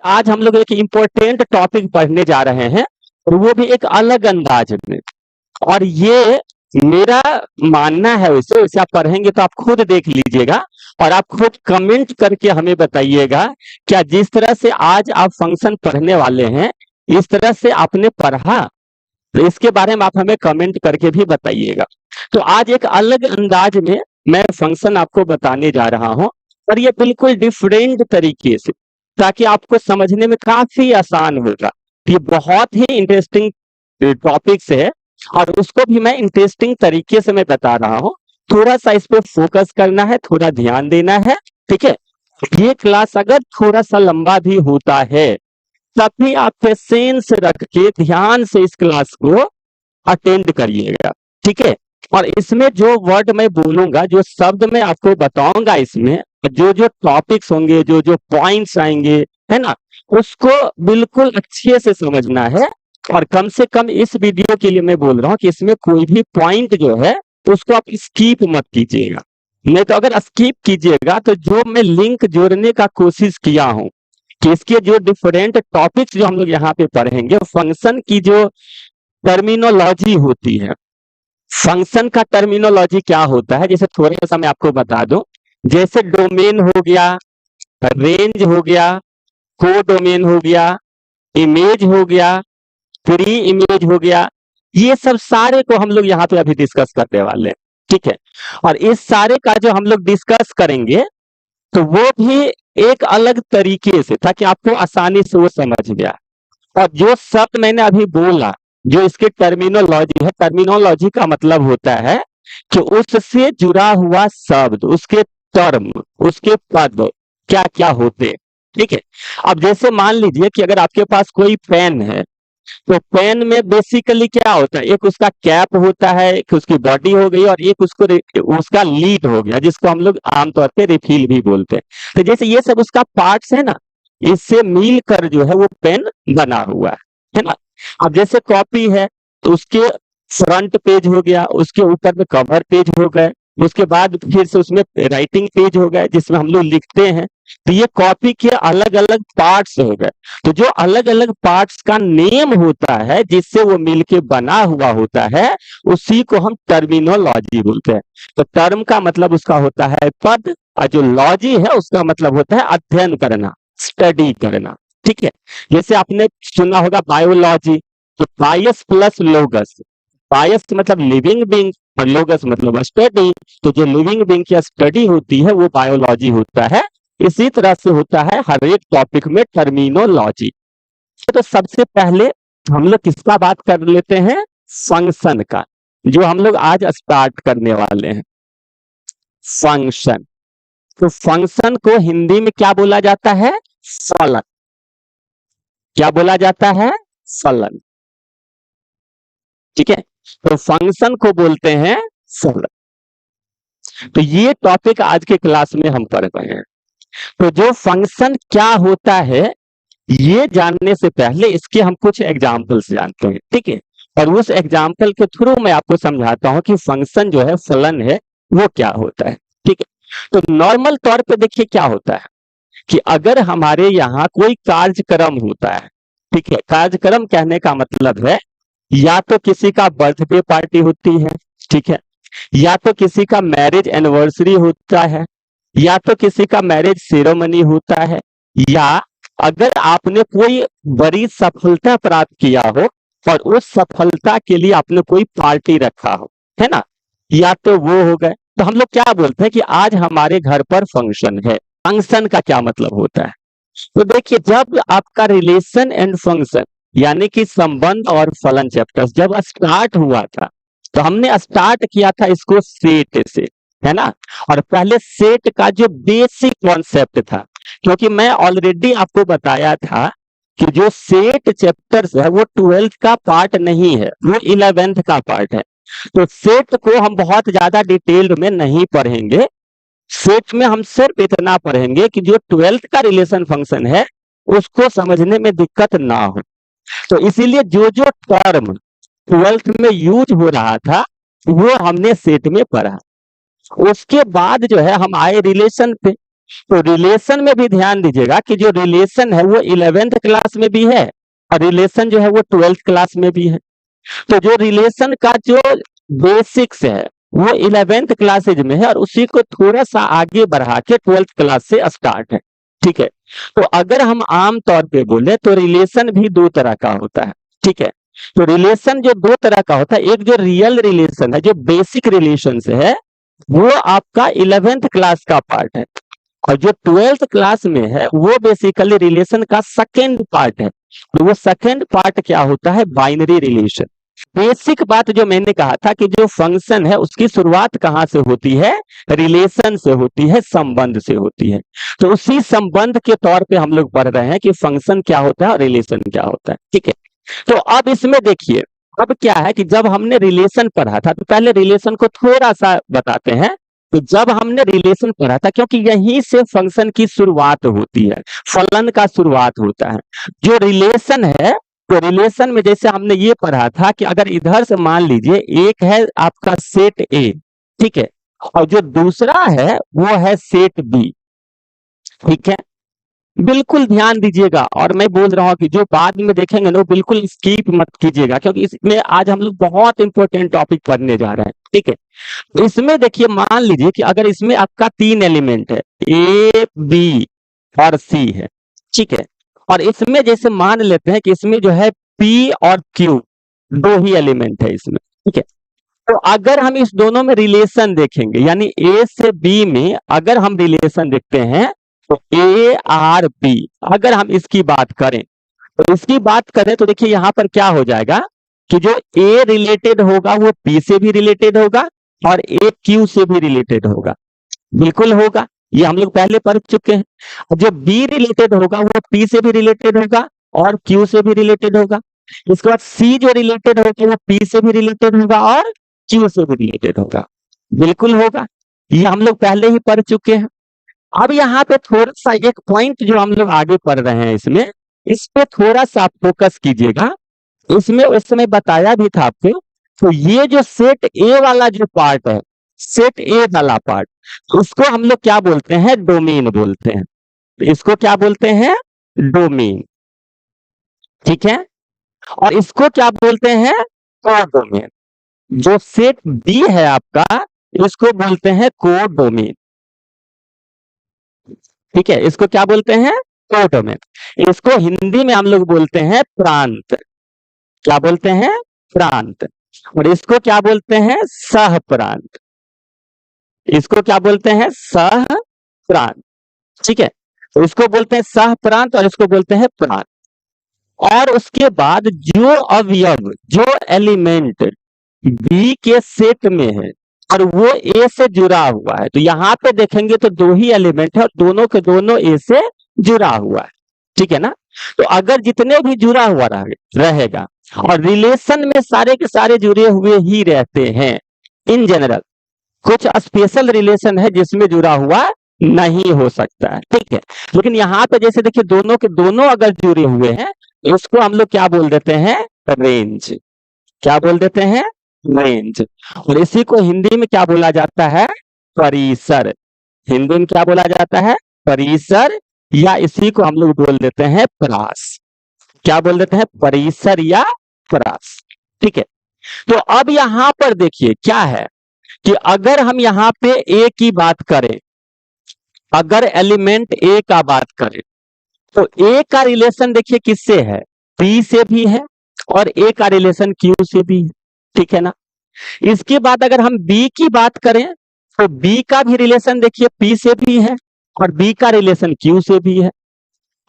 आज हम लोग एक इम्पोर्टेंट टॉपिक पढ़ने जा रहे हैं और वो भी एक अलग अंदाज में। और ये मेरा मानना है, वैसे वैसे आप पढ़ेंगे तो आप खुद देख लीजिएगा और आप खुद कमेंट करके हमें बताइएगा क्या जिस तरह से आज आप फंक्शन पढ़ने वाले हैं इस तरह से आपने पढ़ा, तो इसके बारे में आप हमें कमेंट करके भी बताइएगा। तो आज एक अलग अंदाज में मैं फंक्शन आपको बताने जा रहा हूं और ये बिल्कुल डिफरेंट तरीके से, ताकि आपको समझने में काफी आसान होगा। ये बहुत ही इंटरेस्टिंग टॉपिक्स है और उसको भी मैं इंटरेस्टिंग तरीके से मैं बता रहा हूँ। थोड़ा सा इस पे फोकस करना है, थोड़ा ध्यान देना है, ठीक है। ये क्लास अगर थोड़ा सा लंबा भी होता है तब भी आप पेशेंस रख के ध्यान से इस क्लास को अटेंड करिएगा, ठीक है। और इसमें जो वर्ड मैं बोलूंगा, जो शब्द मैं आपको बताऊंगा, इसमें जो जो टॉपिक्स होंगे, जो जो पॉइंट्स आएंगे, है ना, उसको बिल्कुल अच्छे से समझना है। और कम से कम इस वीडियो के लिए मैं बोल रहा हूँ कि इसमें कोई भी पॉइंट जो है उसको आप स्किप मत कीजिएगा। नहीं तो अगर स्किप कीजिएगा तो जो मैं लिंक जोड़ने का कोशिश किया हूं कि इसके जो डिफरेंट टॉपिक्स जो हम लोग यहाँ पे पढ़ेंगे, फंक्शन की जो टर्मिनोलॉजी होती है, फंक्शन का टर्मिनोलॉजी क्या होता है, जैसे थोड़ा सा मैं आपको बता दूं। जैसे डोमेन हो गया, रेंज हो गया, कोडोमेन हो गया, इमेज हो गया, प्री इमेज हो गया, ये सब सारे को हम लोग यहाँ पे अभी डिस्कस करने वाले हैं, ठीक है। और इस सारे का जो हम लोग डिस्कस करेंगे तो वो भी एक अलग तरीके से, ताकि आपको आसानी से वो समझ गया। और जो शब्द मैंने अभी बोला, जो इसके टर्मिनोलॉजी है, टर्मिनोलॉजी का मतलब होता है कि उससे जुड़ा हुआ शब्द, उसके टर्म, उसके पद क्या क्या होते हैं, ठीक है। अब जैसे मान लीजिए कि अगर आपके पास कोई पेन है, तो पेन में बेसिकली क्या होता है, एक उसका कैप होता है, एक उसकी बॉडी हो गई और एक उसको उसका लीड हो गया, जिसको हम लोग आमतौर पे रिफिल भी बोलते हैं। तो जैसे ये सब उसका पार्ट्स है ना, इससे मिलकर जो है वो पेन बना हुआ है ना। अब जैसे कॉपी है तो उसके फ्रंट पेज हो गया, उसके ऊपर में कवर पेज हो गए, उसके बाद फिर से उसमें राइटिंग पेज हो गए जिसमें हम लोग लिखते हैं। तो ये कॉपी के अलग अलग पार्ट्स हो गए। तो जो अलग अलग पार्ट्स का नेम होता है जिससे वो मिलके बना हुआ होता है, उसी को हम टर्मिनोलॉजी बोलते हैं। तो टर्म का मतलब उसका होता है पद, और जो लॉजी है उसका मतलब होता है अध्ययन करना, स्टडी करना, ठीक है। जैसे आपने सुना होगा बायोलॉजी, तो बायस प्लस लोगस, बायस मतलब लिविंग बींग और लोगस मतलब स्टडी। तो जो लिविंग बींग की स्टडी होती है वो बायोलॉजी होता है। इसी तरह से होता है हर एक टॉपिक में टर्मिनोलॉजी। तो सबसे पहले हम लोग किसका बात कर लेते हैं, फंक्शन का, जो हम लोग आज स्टार्ट करने वाले हैं, फंक्शन। तो फंक्शन को हिंदी में क्या बोला जाता है, फलन। क्या बोला जाता है, फलन, ठीक है। तो फंक्शन को बोलते हैं फलन। तो ये टॉपिक आज के क्लास में हम पढ़ रहे हैं। तो जो फंक्शन क्या होता है ये जानने से पहले इसके हम कुछ एग्जाम्पल्स जानते हैं, ठीक है। और उस एग्जाम्पल के थ्रू मैं आपको समझाता हूं कि फंक्शन जो है, फलन है, वो क्या होता है, ठीक है। तो नॉर्मल तौर पे देखिए क्या होता है कि अगर हमारे यहाँ कोई कार्यक्रम होता है, ठीक है, कार्यक्रम कहने का मतलब है या तो किसी का बर्थडे पार्टी होती है, ठीक है, या तो किसी का मैरिज एनिवर्सरी होता है, या तो किसी का मैरिज सेरेमनी होता है, या अगर आपने कोई बड़ी सफलता प्राप्त किया हो और उस सफलता के लिए आपने कोई पार्टी रखा हो, है ना, या तो वो हो गए। तो हम लोग क्या बोलते हैं कि आज हमारे घर पर फंक्शन है। फंक्शन का क्या मतलब होता है, तो देखिए जब आपका रिलेशन एंड फंक्शन यानी कि संबंध और फलन चैप्टर जब स्टार्ट हुआ था, तो हमने स्टार्ट किया था इसको सेट से, है ना। और पहले सेट का जो बेसिक कॉन्सेप्ट था, क्योंकि मैं ऑलरेडी आपको बताया था कि जो सेट चैप्टर्स है वो 12th का पार्ट नहीं है, वो 11th का पार्ट है। तो सेट को हम बहुत ज्यादा डिटेल में नहीं पढ़ेंगे। सेट में हम सिर्फ इतना पढ़ेंगे कि जो 12th का रिलेशन फंक्शन है उसको समझने में दिक्कत ना हो। तो इसीलिए जो जो टर्म 12th में यूज हो रहा था वो हमने सेट में पढ़ा। उसके बाद जो है हम आए रिलेशन पे। तो रिलेशन में भी ध्यान दीजिएगा कि जो रिलेशन है वो 11th क्लास में भी है और रिलेशन जो है वो 12th क्लास में भी है। तो जो रिलेशन का जो बेसिक्स है वो 11th क्लासेज में है और उसी को थोड़ा सा आगे बढ़ा के 12th क्लास से स्टार्ट है। ठीक है, तो अगर हम आम तौर पे बोले तो रिलेशन भी दो तरह का होता है। ठीक है, तो रिलेशन जो दो तरह का होता है, एक जो रियल रिलेशन है, जो बेसिक रिलेशन है, वो आपका 11th क्लास का पार्ट है और जो 12th क्लास में है वो बेसिकली रिलेशन का सेकेंड पार्ट है। तो वो सेकेंड पार्ट क्या होता है? Binary relation. बेसिक बात जो मैंने कहा था कि जो फंक्शन है उसकी शुरुआत कहां से होती है? रिलेशन से होती है, संबंध से होती है। तो उसी संबंध के तौर पे हम लोग पढ़ रहे हैं कि फंक्शन क्या होता है और रिलेशन क्या होता है। ठीक है, तो अब इसमें देखिए, अब क्या है कि जब हमने रिलेशन पढ़ा था, तो पहले रिलेशन को थोड़ा सा बताते हैं। तो जब हमने रिलेशन पढ़ा था, क्योंकि यहीं से फंक्शन की शुरुआत होती है, फलन का शुरुआत होता है। जो रिलेशन है, तो रिलेशन में जैसे हमने ये पढ़ा था कि अगर इधर से मान लीजिए एक है आपका सेट ए, ठीक है, और जो दूसरा है वो है सेट बी। ठीक है, बिल्कुल ध्यान दीजिएगा और मैं बोल रहा हूं कि जो बाद में देखेंगे ना वो बिल्कुल स्किप मत कीजिएगा, क्योंकि इसमें आज हम लोग बहुत इंपॉर्टेंट टॉपिक पढ़ने जा रहे हैं। ठीक है, तो इसमें देखिए, मान लीजिए कि अगर इसमें आपका 3 एलिमेंट है, ए बी और सी है। ठीक है, और इसमें जैसे मान लेते हैं कि इसमें जो है पी और क्यू दो ही एलिमेंट है इसमें। ठीक है, तो अगर हम इस दोनों में रिलेशन देखेंगे, यानी ए से बी में अगर हम रिलेशन देखते हैं, तो ए आर बी, अगर हम इसकी बात करें, तो इसकी बात करें तो देखिए यहां पर क्या हो जाएगा कि जो ए रिलेटेड होगा वो पी से भी रिलेटेड होगा और ए क्यू से भी रिलेटेड होगा। बिल्कुल होगा, ये हम लोग पहले पढ़ चुके हैं। और जो बी रिलेटेड होगा वो पी से भी रिलेटेड होगा और क्यू से भी रिलेटेड होगा। इसके बाद सी जो रिलेटेड होगा वो पी से भी रिलेटेड होगा और क्यू से भी रिलेटेड होगा। बिल्कुल होगा, ये हम लोग पहले ही पढ़ चुके हैं। अब यहाँ पे थोड़ा सा एक पॉइंट जो हम लोग आगे पढ़ रहे हैं इसमें, इस पे थोड़ा सा आप फोकस कीजिएगा। इसमें उस समय बताया भी था आपको, तो ये जो सेट ए वाला जो पार्ट है, सेट ए वाला पार्ट, उसको हम लोग क्या बोलते हैं? डोमेन बोलते हैं। तो इसको क्या बोलते हैं? डोमेन। ठीक है, और इसको क्या बोलते हैं? कोडोमेन। जो सेट बी है आपका, इसको बोलते हैं कोडोमेन। ठीक है, इसको क्या बोलते हैं? कोडोमेन। इसको हिंदी में हम लोग बोलते हैं प्रांत। क्या बोलते हैं? प्रांत। और इसको क्या बोलते हैं? सह प्रांत। इसको क्या बोलते हैं? सह प्रांत। ठीक है, तो इसको बोलते हैं सह प्रांत और इसको बोलते हैं प्रांत। और उसके बाद जो अवयव, जो एलिमेंट बी के सेट में है और वो ए से जुड़ा हुआ है, तो यहां पे देखेंगे तो दो ही एलिमेंट है और दोनों के दोनों ए से जुड़ा हुआ है। ठीक है ना, तो अगर जितने भी जुड़ा हुआ रहेगा, और रिलेशन में सारे के सारे जुड़े हुए ही रहते हैं इन जनरल। कुछ स्पेशल रिलेशन है जिसमें जुड़ा हुआ नहीं हो सकता है। ठीक है, लेकिन यहाँ पे जैसे देखिए दोनों के दोनों अगर जुड़े हुए हैं, इसको हम लोग क्या बोल देते हैं? रेंज। क्या बोल देते हैं? रेंज। और इसी को हिंदी में क्या बोला जाता है? परिसर। हिंदी में क्या बोला जाता है? परिसर, या इसी को हम लोग बोल देते हैं परास। क्या बोल देते हैं? परिसर या परास। ठीक है, तो अब यहां पर देखिए क्या है कि अगर हम यहाँ पे ए की बात करें, अगर एलिमेंट ए का बात करें, तो ए का रिलेशन देखिए किससे है? पी से भी है और ए का रिलेशन क्यू से भी है। ठीक है ना, इसके बाद अगर हम बी की बात करें, तो बी का भी रिलेशन देखिए पी से भी है और बी का रिलेशन क्यू से भी है।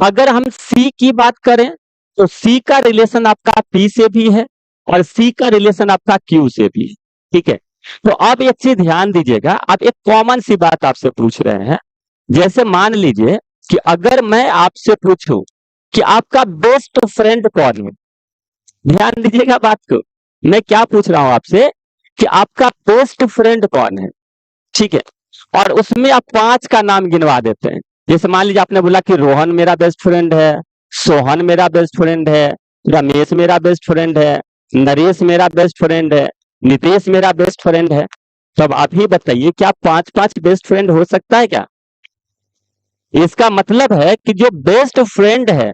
अगर हम सी की बात करें, तो सी का रिलेशन आपका पी से भी है और सी का रिलेशन आपका क्यू से भी है। ठीक है, तो अब एक चीज ध्यान दीजिएगा, आप एक कॉमन सी बात आपसे पूछ रहे हैं। जैसे मान लीजिए कि अगर मैं आपसे पूछूं कि आपका बेस्ट फ्रेंड कौन है, ध्यान दीजिएगा बात को, मैं क्या पूछ रहा हूं आपसे कि आपका बेस्ट फ्रेंड कौन है। ठीक है, और उसमें आप 5 का नाम गिनवा देते हैं। जैसे मान लीजिए आपने बोला कि रोहन मेरा बेस्ट फ्रेंड है, सोहन मेरा बेस्ट फ्रेंड है, रमेश मेरा बेस्ट फ्रेंड है, नरेश मेरा बेस्ट फ्रेंड है, नितेश मेरा बेस्ट फ्रेंड है। तो अब आप ही बताइए क्या 5-5 बेस्ट फ्रेंड हो सकता है क्या? इसका मतलब है कि जो बेस्ट फ्रेंड है,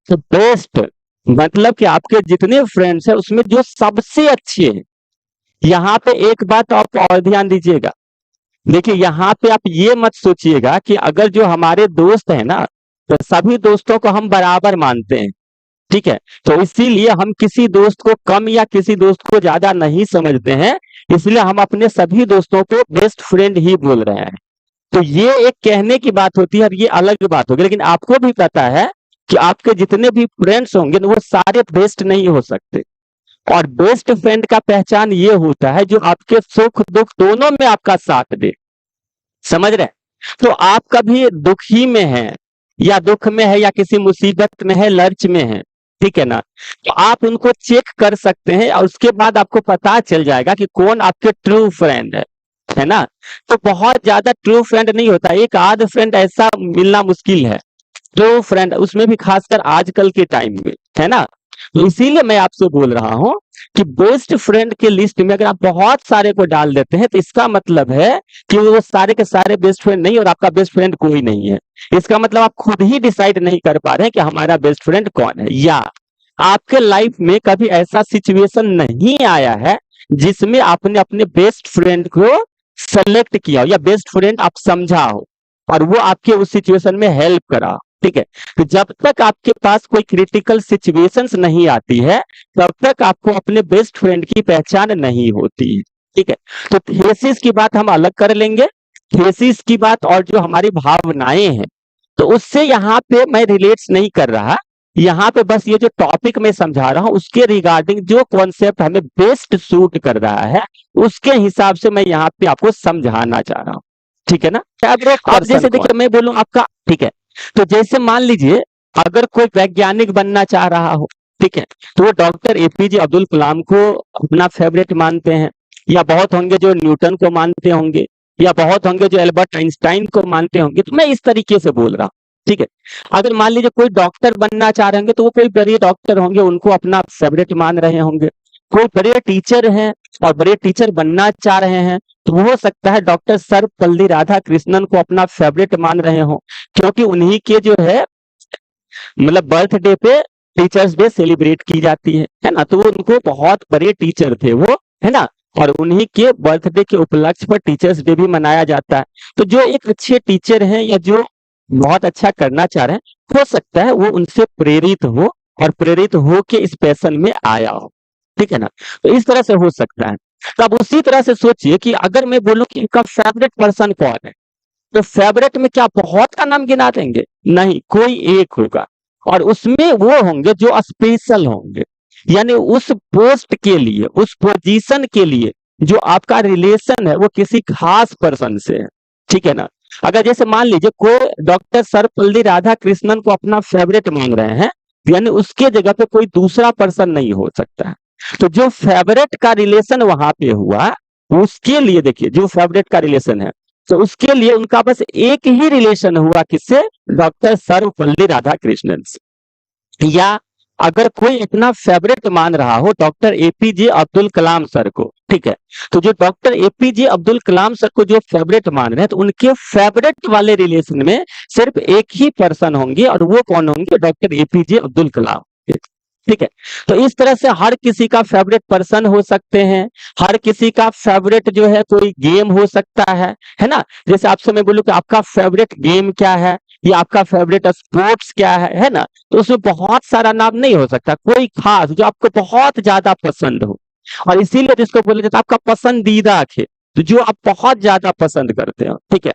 तो बेस्ट मतलब कि आपके जितने फ्रेंड्स हैं उसमें जो सबसे अच्छे हैं। यहाँ पे एक बात आप और ध्यान दीजिएगा, देखिए यहाँ पे आप ये मत सोचिएगा कि अगर जो हमारे दोस्त हैं ना, तो सभी दोस्तों को हम बराबर मानते हैं, ठीक है। तो इसीलिए हम किसी दोस्त को कम या किसी दोस्त को ज्यादा नहीं समझते हैं, इसलिए हम अपने सभी दोस्तों को बेस्ट फ्रेंड ही बोल रहे हैं। तो ये एक कहने की बात होती है, अब ये अलग बात होगी, लेकिन आपको भी पता है कि आपके जितने भी फ्रेंड्स होंगे वो सारे बेस्ट नहीं हो सकते। और बेस्ट फ्रेंड का पहचान ये होता है जो आपके सुख दुख दोनों में आपका साथ दे, समझ रहे हैं? तो आप कभी दुखी में हैं या दुख में है या किसी मुसीबत में है, लर्च में है, ठीक है ना, तो आप उनको चेक कर सकते हैं और उसके बाद आपको पता चल जाएगा कि कौन आपके ट्रू फ्रेंड है ना। तो बहुत ज्यादा ट्रू फ्रेंड नहीं होता, एक आध फ्रेंड ऐसा मिलना मुश्किल है, ट्रू फ्रेंड, उसमें भी खासकर आजकल के टाइम में, है ना। तो इसीलिए मैं आपसे बोल रहा हूं कि बेस्ट फ्रेंड के लिस्ट में अगर आप बहुत सारे को डाल देते हैं तो इसका मतलब है कि वो सारे के सारे बेस्ट फ्रेंड नहीं और आपका बेस्ट फ्रेंड कोई नहीं है। इसका मतलब आप खुद ही डिसाइड नहीं कर पा रहे हैं कि हमारा बेस्ट फ्रेंड कौन है, या आपके लाइफ में कभी ऐसा सिचुएशन नहीं आया है जिसमें आपने अपने बेस्ट फ्रेंड को सेलेक्ट किया हो या बेस्ट फ्रेंड आप समझा हो और वो आपके उस सिचुएशन में हेल्प करा, ठीक है। तो जब तक आपके पास कोई क्रिटिकल सिचुएशंस नहीं आती है तब तक आपको अपने बेस्ट फ्रेंड की पहचान नहीं होती है, ठीक है। तो थेसिस की बात हम अलग कर लेंगे, थेसिस की बात और जो हमारी भावनाएं हैं तो उससे यहाँ पे मैं रिलेट्स नहीं कर रहा, यहाँ पे बस ये जो टॉपिक मैं समझा रहा हूँ उसके रिगार्डिंग जो कॉन्सेप्ट हमें बेस्ट सूट कर रहा है उसके हिसाब से मैं यहाँ पे आपको समझाना चाह रहा हूँ, ठीक है ना। अब जैसे देखिए मैं बोलूं आपका, ठीक है, तो जैसे मान लीजिए अगर कोई वैज्ञानिक बनना चाह रहा हो, ठीक है, तो वो डॉक्टर एपीजे अब्दुल कलाम को अपना फेवरेट मानते हैं, या बहुत होंगे जो न्यूटन को मानते होंगे, या बहुत होंगे जो एल्बर्ट आइंस्टाइन को मानते होंगे। तो मैं इस तरीके से बोल रहा हूँ, ठीक है। अगर मान लीजिए कोई डॉक्टर बनना चाह रहे होंगे तो वो कोई बड़े डॉक्टर होंगे, उनको अपना फेवरेट मान रहे होंगे। कोई बड़े टीचर हैं और बड़े टीचर बनना चाह रहे हैं तो हो सकता है डॉक्टर सर्वपल्ली राधाकृष्णन को अपना फेवरेट मान रहे हो, क्योंकि उन्हीं के जो है मतलब बर्थडे पे टीचर्स डे सेलिब्रेट की जाती है ना। तो वो उनको बहुत बड़े टीचर थे वो, है ना, और उन्हीं के बर्थडे के उपलक्ष्य पर टीचर्स डे भी मनाया जाता है। तो जो एक अच्छे टीचर हैं या जो बहुत अच्छा करना चाह रहे हैं हो सकता है वो उनसे प्रेरित हो और प्रेरित हो के इस पैशन में आया हो, ठीक है ना। तो इस तरह से हो सकता है। तो अब उसी तरह से सोचिए कि अगर मैं बोलूं कि इनका फेवरेट पर्सन कौन है, तो फेवरेट में क्या बहुत का नाम गिना देंगे? नहीं, कोई एक होगा और उसमें वो होंगे जो स्पेशल होंगे, यानी उस पोस्ट के लिए, उस पोजीशन के लिए जो आपका रिलेशन है वो किसी खास पर्सन से है, ठीक है ना। अगर जैसे मान लीजिए कोई डॉक्टर सर्वपल्ली राधाकृष्णन को अपना फेवरेट मान रहे हैं, यानी उसके जगह पे कोई दूसरा पर्सन नहीं हो सकता है। तो जो फेवरेट का रिलेशन वहां पे हुआ उसके लिए देखिए जो फेवरेट का रिलेशन है तो उसके लिए उनका बस एक ही रिलेशन हुआ, किससे? डॉक्टर सर्वपल्ली राधाकृष्णन से। या अगर कोई अपना फेवरेट मान रहा हो doctor APJ Abdul Kalam sir को, ठीक है, तो जो doctor APJ Abdul Kalam sir को जो फेवरेट मान रहे हैं तो उनके फेवरेट वाले रिलेशन में सिर्फ एक ही पर्सन होंगे और वो कौन होंगे? डॉक्टर एपीजे अब्दुल कलाम, ठीक है। तो इस तरह से हर किसी का फेवरेट पर्सन हो सकते हैं, हर किसी का फेवरेट जो है कोई गेम हो सकता है ना। जैसे आपसे मैं बोलूं कि आपका फेवरेट गेम क्या है या आपका फेवरेट स्पोर्ट्स क्या है ना, तो उसमें बहुत सारा नाम नहीं हो सकता, कोई खास जो आपको बहुत ज्यादा पसंद हो। और इसीलिए जिसको बोला जाता है आपका पसंदीदा खेल, तो जो आप बहुत ज्यादा पसंद करते हो, ठीक है।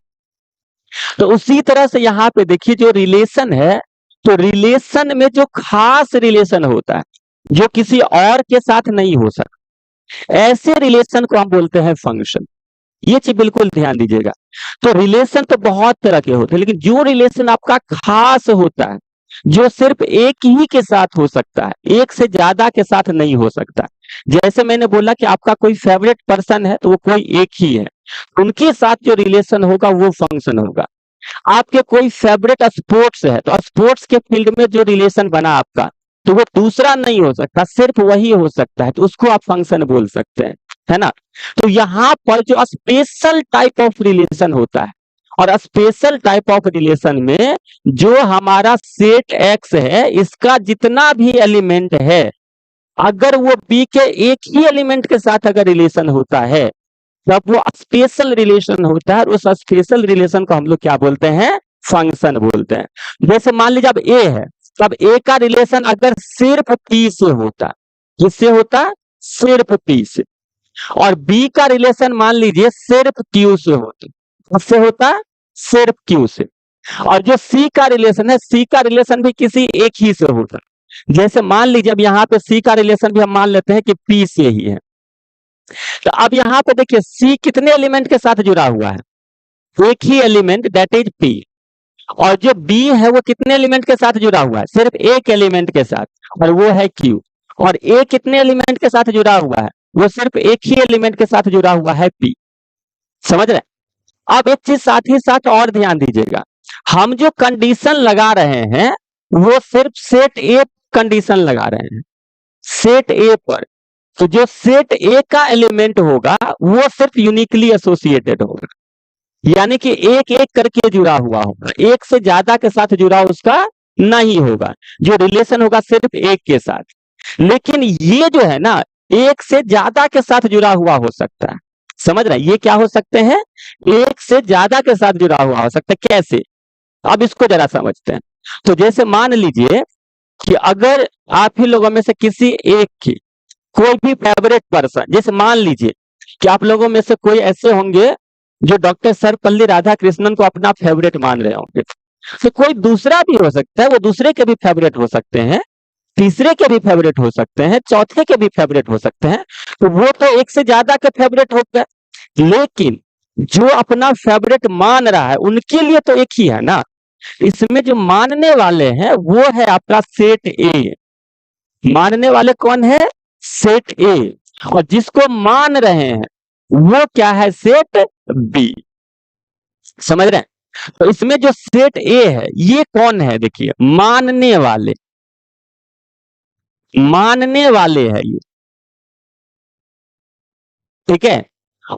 तो उसी तरह से यहाँ पे देखिए जो रिलेशन है, तो रिलेशन में जो खास रिलेशन होता है जो किसी और के साथ नहीं हो सकता, ऐसे रिलेशन को हम बोलते हैं फंक्शन। ये चीज बिल्कुल ध्यान दीजिएगा। तो रिलेशन तो बहुत तरह के होते हैं, लेकिन जो रिलेशन आपका खास होता है जो सिर्फ एक ही के साथ हो सकता है, एक से ज्यादा के साथ नहीं हो सकता। जैसे मैंने बोला कि आपका कोई फेवरेट पर्सन है तो वो कोई एक ही है, उनके साथ जो रिलेशन होगा वो फंक्शन होगा। आपके कोई फेवरेट स्पोर्ट्स है तो स्पोर्ट्स के फील्ड में जो रिलेशन बना आपका तो वो दूसरा नहीं हो सकता, सिर्फ वही हो सकता है, तो उसको आप फंक्शन बोल सकते हैं, है ना। तो यहाँ पर जो स्पेशल टाइप ऑफ रिलेशन होता है और स्पेशल टाइप ऑफ रिलेशन में जो हमारा सेट एक्स है, इसका जितना भी एलिमेंट है, अगर वो बी के एक ही एलिमेंट के साथ अगर रिलेशन होता है, तब वो स्पेशल रिलेशन होता है। और उस स्पेशल रिलेशन को हम लोग क्या बोलते हैं? फंक्शन बोलते हैं। जैसे मान लीजिए अब ए है, तब ए का रिलेशन अगर सिर्फ पी से होता, किससे होता? सिर्फ पी से। और बी का रिलेशन मान लीजिए सिर्फ क्यू से होता, किससे होता? सिर्फ क्यू से। और जो सी का रिलेशन है, सी का रिलेशन भी किसी एक ही से होता। जैसे मान लीजिए अब यहाँ पे सी का रिलेशन भी हम मान लेते हैं कि पी से ही है। तो अब यहाँ पे देखिए सी कितने एलिमेंट के साथ जुड़ा हुआ है? एक ही एलिमेंट, दैट इज पी। और जो बी है वो कितने एलिमेंट के साथ जुड़ा हुआ है? सिर्फ एक एलिमेंट के साथ, और वो है क्यू। और ए कितने एलिमेंट के साथ जुड़ा हुआ है? वो सिर्फ एक ही एलिमेंट के साथ जुड़ा हुआ है, पी। समझ रहे? अब एक चीज साथ ही साथ और ध्यान दीजिएगा, हम जो कंडीशन लगा रहे हैं वो सिर्फ सेट ए कंडीशन लगा रहे हैं, सेट ए पर। तो जो सेट ए का एलिमेंट होगा वो सिर्फ यूनिकली एसोसिएटेड होगा, यानी कि एक एक करके जुड़ा हुआ होगा, एक से ज्यादा के साथ जुड़ा उसका नहीं होगा। जो रिलेशन होगा सिर्फ एक के साथ। लेकिन ये जो है ना, एक से ज्यादा के साथ जुड़ा हुआ हो सकता है। समझ रहे हैं? ये क्या हो सकते हैं? एक से ज्यादा के साथ जुड़ा हुआ हो सकता है। कैसे? अब इसको जरा समझते हैं। तो जैसे मान लीजिए कि अगर आप ही लोगों में से किसी एक की कोई भी फेवरेट पर्सन, जैसे मान लीजिए कि आप लोगों में से कोई ऐसे होंगे जो डॉक्टर सर्वपल्ली राधाकृष्णन को अपना फेवरेट मान रहे होंगे, तो कोई दूसरा भी हो सकता है, वो दूसरे के भी फेवरेट हो सकते हैं, तीसरे के भी फेवरेट हो सकते हैं, चौथे के भी फेवरेट हो सकते हैं। तो वो तो एक से ज्यादा के फेवरेट हो गए, लेकिन जो अपना फेवरेट मान रहा है उनके लिए तो एक ही है ना। इसमें जो मानने वाले हैं वो है आपका सेट ए। मानने वाले कौन है? Set A. और जिसको मान रहे हैं वो क्या है? Set B. समझ रहे हैं? तो इसमें जो सेट ए है ये कौन है? देखिए, मानने वाले, मानने वाले है ये, ठीक है।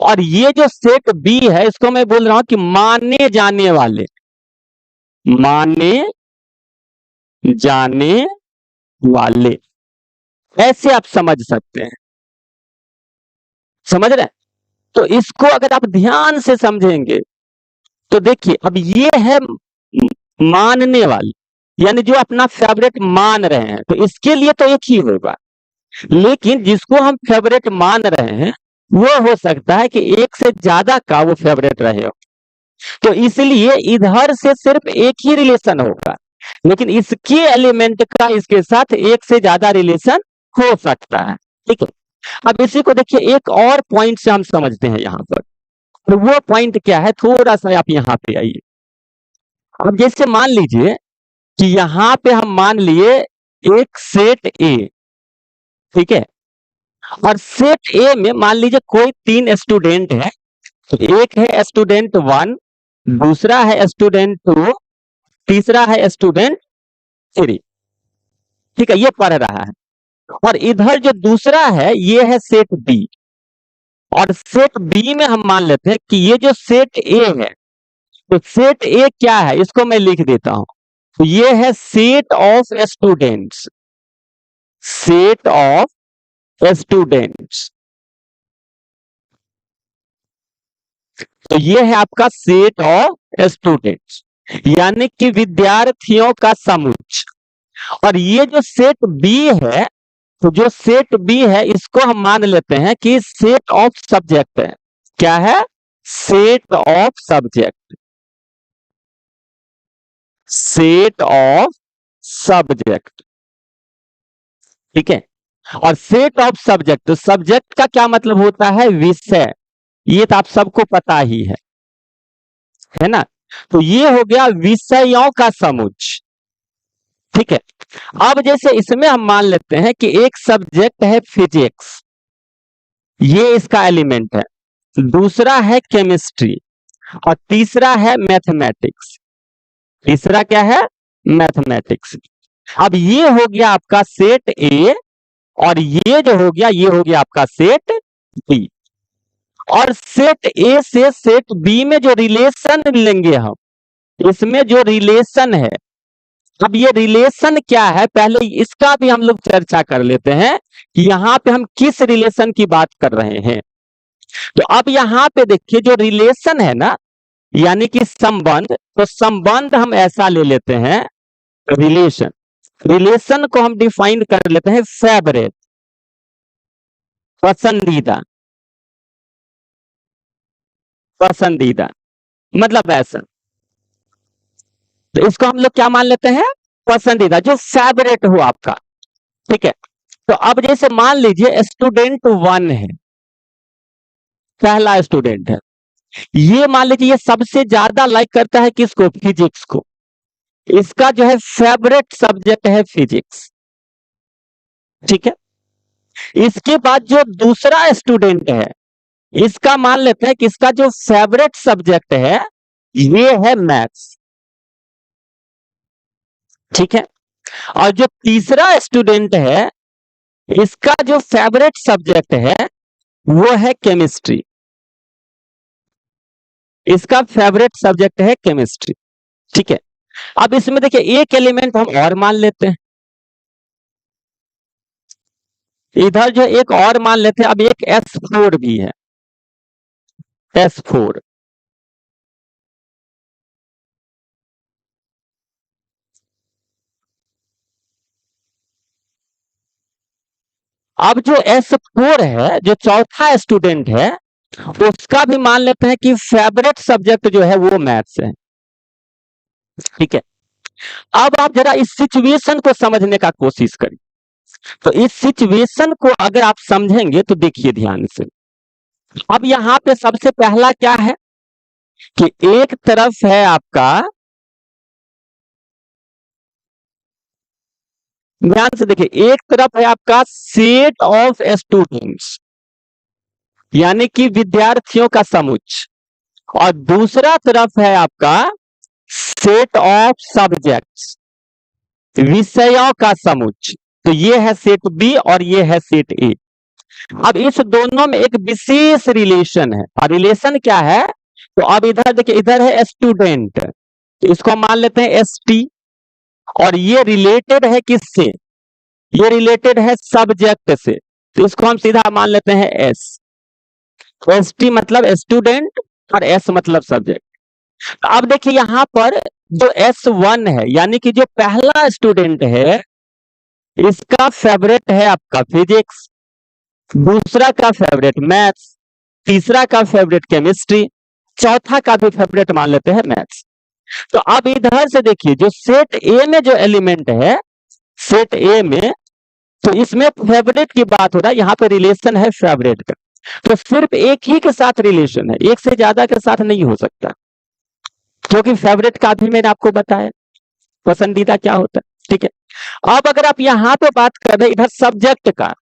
और ये जो सेट बी है इसको मैं बोल रहा हूं कि माने जाने वाले, माने जाने वाले, ऐसे आप समझ सकते हैं। समझ रहे हैं? तो इसको अगर आप ध्यान से समझेंगे तो देखिए, अब ये है मानने वाले, यानी जो अपना फेवरेट मान रहे हैं, तो इसके लिए तो एक ही होगा। लेकिन जिसको हम फेवरेट मान रहे हैं वो हो सकता है कि एक से ज्यादा का वो फेवरेट रहे हो। तो इसलिए इधर से सिर्फ एक ही रिलेशन होगा, लेकिन इसके एलिमेंट का इसके साथ एक से ज्यादा रिलेशन हो सकता है। ठीक है। अब इसी को देखिए एक और पॉइंट से हम समझते हैं यहां पर। तो वो पॉइंट क्या है, थोड़ा सा आप यहां पे आइए। अब जैसे मान लीजिए कि यहां पे हम मान लिए एक सेट ए, ठीक है। और सेट ए में मान लीजिए कोई 3 स्टूडेंट है। तो एक है स्टूडेंट 1, दूसरा है स्टूडेंट 2, तीसरा है स्टूडेंट 3। ठीक है, ये पढ़ रहा है। और इधर जो दूसरा है ये है सेट बी। और सेट बी में हम मान लेते हैं कि ये जो सेट ए है, तो सेट ए क्या है इसको मैं लिख देता हूं। तो ये है set of students, set of students. तो ये है आपका सेट ऑफ स्टूडेंट्स, यानी कि विद्यार्थियों का समूह। और ये जो सेट बी है, तो जो सेट बी है इसको हम मान लेते हैं कि सेट ऑफ सब्जेक्ट है। क्या है? Set of subject, set of subject. ठीक है। और सेट ऑफ सब्जेक्ट, तो सब्जेक्ट का क्या मतलब होता है? विषय। ये तो आप सबको पता ही है ना। तो ये हो गया विषयों का समूह। ठीक है। अब जैसे इसमें हम मान लेते हैं कि एक सब्जेक्ट है फिजिक्स, ये इसका एलिमेंट है, दूसरा है केमिस्ट्री, और तीसरा है मैथमेटिक्स। तीसरा क्या है? मैथमेटिक्स। अब ये हो गया आपका सेट ए, और ये जो हो गया ये हो गया आपका सेट बी। और सेट ए से सेट बी में जो रिलेशन लेंगे हम, इसमें जो रिलेशन है, अब ये रिलेशन क्या है पहले इसका भी हम लोग चर्चा कर लेते हैं कि यहां पे हम किस रिलेशन की बात कर रहे हैं। तो अब यहां पे देखिए जो रिलेशन है ना, यानी कि संबंध, तो संबंध हम ऐसा ले लेते हैं, रिलेशन, रिलेशन को हम डिफाइन कर लेते हैं फेवरेट, पसंदीदा, पसंदीदा मतलब ऐसा। तो इसको हम लोग क्या मान लेते हैं, पसंदीदा, जो फेवरेट हो आपका। ठीक है, तो अब जैसे मान लीजिए स्टूडेंट 1 है, पहला स्टूडेंट है, ये मान लीजिए ये सबसे ज्यादा लाइक करता है किसको, फिजिक्स को, इसका जो है फेवरेट सब्जेक्ट है फिजिक्स। ठीक है, इसके बाद जो दूसरा स्टूडेंट है, इसका मान लेते हैं कि इसका जो फेवरेट सब्जेक्ट है ये है मैथ्स। ठीक है, और जो तीसरा स्टूडेंट है, इसका जो फेवरेट सब्जेक्ट है वो है केमिस्ट्री, इसका फेवरेट सब्जेक्ट है केमिस्ट्री। ठीक है, अब इसमें देखिए एक एलिमेंट हम और मान लेते हैं, इधर जो एक और मान लेते हैं, अब एक S4 भी है, S4। अब जो S4 है, जो चौथा स्टूडेंट है, उसका भी मान लेते हैं कि फेवरेट सब्जेक्ट जो है वो मैथ्स है। ठीक है, अब आप जरा इस सिचुएशन को समझने का कोशिश करिए। तो इस सिचुएशन को अगर आप समझेंगे तो देखिए ध्यान से, अब यहां पे सबसे पहला क्या है कि एक तरफ है आपका, ध्यान से देखिए, एक तरफ है आपका सेट ऑफ स्टूडेंट्स, यानी कि विद्यार्थियों का समुच्चय, और दूसरा तरफ है आपका सेट ऑफ सब्जेक्ट्स, विषयों का समुच्चय। तो ये है सेट बी और ये है सेट ए। अब इस दोनों में एक विशेष रिलेशन है, और रिलेशन क्या है, तो अब इधर देखिए, इधर है स्टूडेंट, तो इसको मान लेते हैं ST, और ये रिलेटेड है किससे, ये रिलेटेड है सब्जेक्ट से, तो इसको हम सीधा मान लेते हैं S। ST मतलब स्टूडेंट और S मतलब सब्जेक्ट। अब देखिए यहां पर जो S1 है, यानी कि जो पहला स्टूडेंट है, इसका फेवरेट है आपका फिजिक्स, दूसरा का फेवरेट मैथ्स, तीसरा का फेवरेट केमिस्ट्री, चौथा का भी फेवरेट मान लेते हैं मैथ्स। तो अब इधर से देखिए जो सेट ए में जो एलिमेंट है, सेट ए में, तो इसमें फेवरेट की बात हो रहा है, यहां पे रिलेशन है फेवरेट का, तो सिर्फ एक ही के साथ रिलेशन है, एक से ज्यादा के साथ नहीं हो सकता, क्योंकि फेवरेट का भी मैंने आपको बताया पसंदीदा क्या होता है। ठीक है, अब अगर आप यहां पे बात कर रहे हैं इधर सब्जेक्ट का,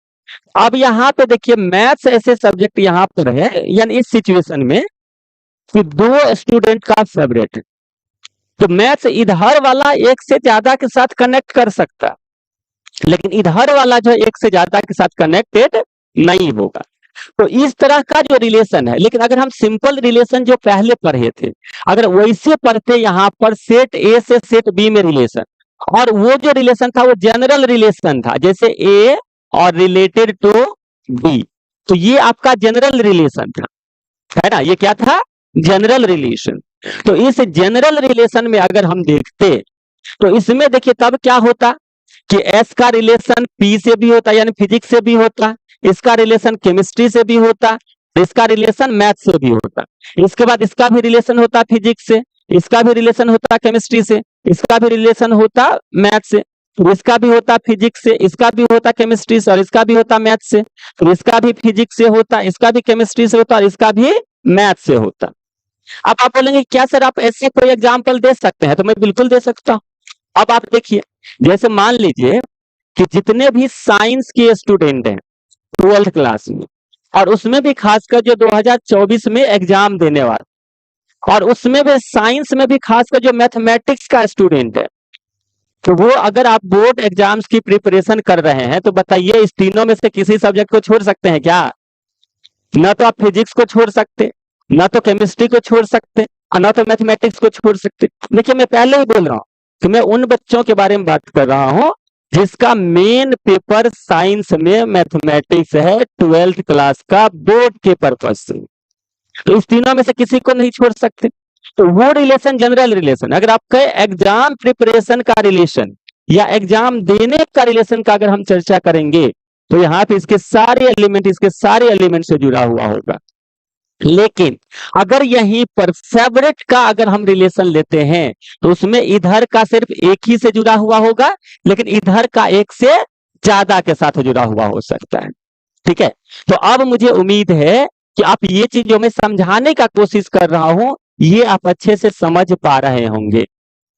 अब यहां पे देखिए मैथ्स ऐसे सब्जेक्ट यहां पर है, यानी इस सिचुएशन में कि दो स्टूडेंट का फेवरेट है, तो मैथ्स इधर वाला एक से ज्यादा के साथ कनेक्ट कर सकता है, लेकिन इधर वाला जो एक से ज्यादा के साथ कनेक्टेड नहीं होगा। तो इस तरह का जो रिलेशन है, लेकिन अगर हम सिंपल रिलेशन जो पहले पढ़े थे, अगर वैसे पढ़ते यहां पर सेट ए से सेट बी में रिलेशन, और वो जो रिलेशन था वो जनरल रिलेशन था, जैसे ए और रिलेटेड टू बी, तो ये आपका जनरल रिलेशन था, है ना, ये क्या था, जनरल रिलेशन। तो इस जनरल रिलेशन में अगर हम देखते, तो इसमें देखिए तब क्या होता कि एस का रिलेशन पी से भी होता, यानी फिजिक्स से भी होता, इसका रिलेशन केमिस्ट्री से भी होता, इसका रिलेशन मैथ से भी होता, इसके बाद इसका भी रिलेशन होता फिजिक्स से, इसका भी रिलेशन होता केमिस्ट्री से, इसका भी रिलेशन होता मैथ से, इसका भी होता फिजिक्स से, इसका भी होता केमिस्ट्री से, और इसका भी होता मैथ से, तो इसका भी फिजिक्स से होता, इसका भी केमिस्ट्री से होता, और इसका भी मैथ से होता। अब आप बोलेंगे क्या सर आप ऐसे कोई एग्जाम्पल दे सकते हैं, तो मैं बिल्कुल दे सकता हूं। अब आप देखिए, जैसे मान लीजिए कि जितने भी साइंस के स्टूडेंट हैं 12th क्लास में, और उसमें भी खासकर जो 2024 में एग्जाम देने वाले, और उसमें भी साइंस में भी खासकर जो मैथमेटिक्स का स्टूडेंट है, तो वो अगर आप बोर्ड एग्जाम्स की प्रिपरेशन कर रहे हैं, तो बताइए इस तीनों में से किसी सब्जेक्ट को छोड़ सकते हैं क्या, ना तो आप फिजिक्स को छोड़ सकते, ना तो केमिस्ट्री को छोड़ सकते, और ना तो मैथमेटिक्स को छोड़ सकते। देखिए मैं पहले ही बोल रहा हूं कि मैं उन बच्चों के बारे में बात कर रहा हूं जिसका मेन पेपर साइंस में मैथमेटिक्स है, 12th क्लास का बोर्ड के पर्पज से। तो इस तीनों में से किसी को नहीं छोड़ सकते। तो वो रिलेशन जनरल रिलेशन, अगर आपके एग्जाम प्रिपरेशन का रिलेशन या एग्जाम देने का रिलेशन का अगर हम चर्चा करेंगे तो यहाँ पे इसके सारे एलिमेंट से जुड़ा हुआ होगा। लेकिन अगर यहीं पर फेवरेट का अगर हम रिलेशन लेते हैं तो उसमें इधर का सिर्फ एक ही से जुड़ा हुआ होगा, लेकिन इधर का एक से ज्यादा के साथ जुड़ा हुआ हो सकता है। ठीक है, तो अब मुझे उम्मीद है कि आप ये चीज जो मैं समझाने का कोशिश कर रहा हूं ये आप अच्छे से समझ पा रहे होंगे।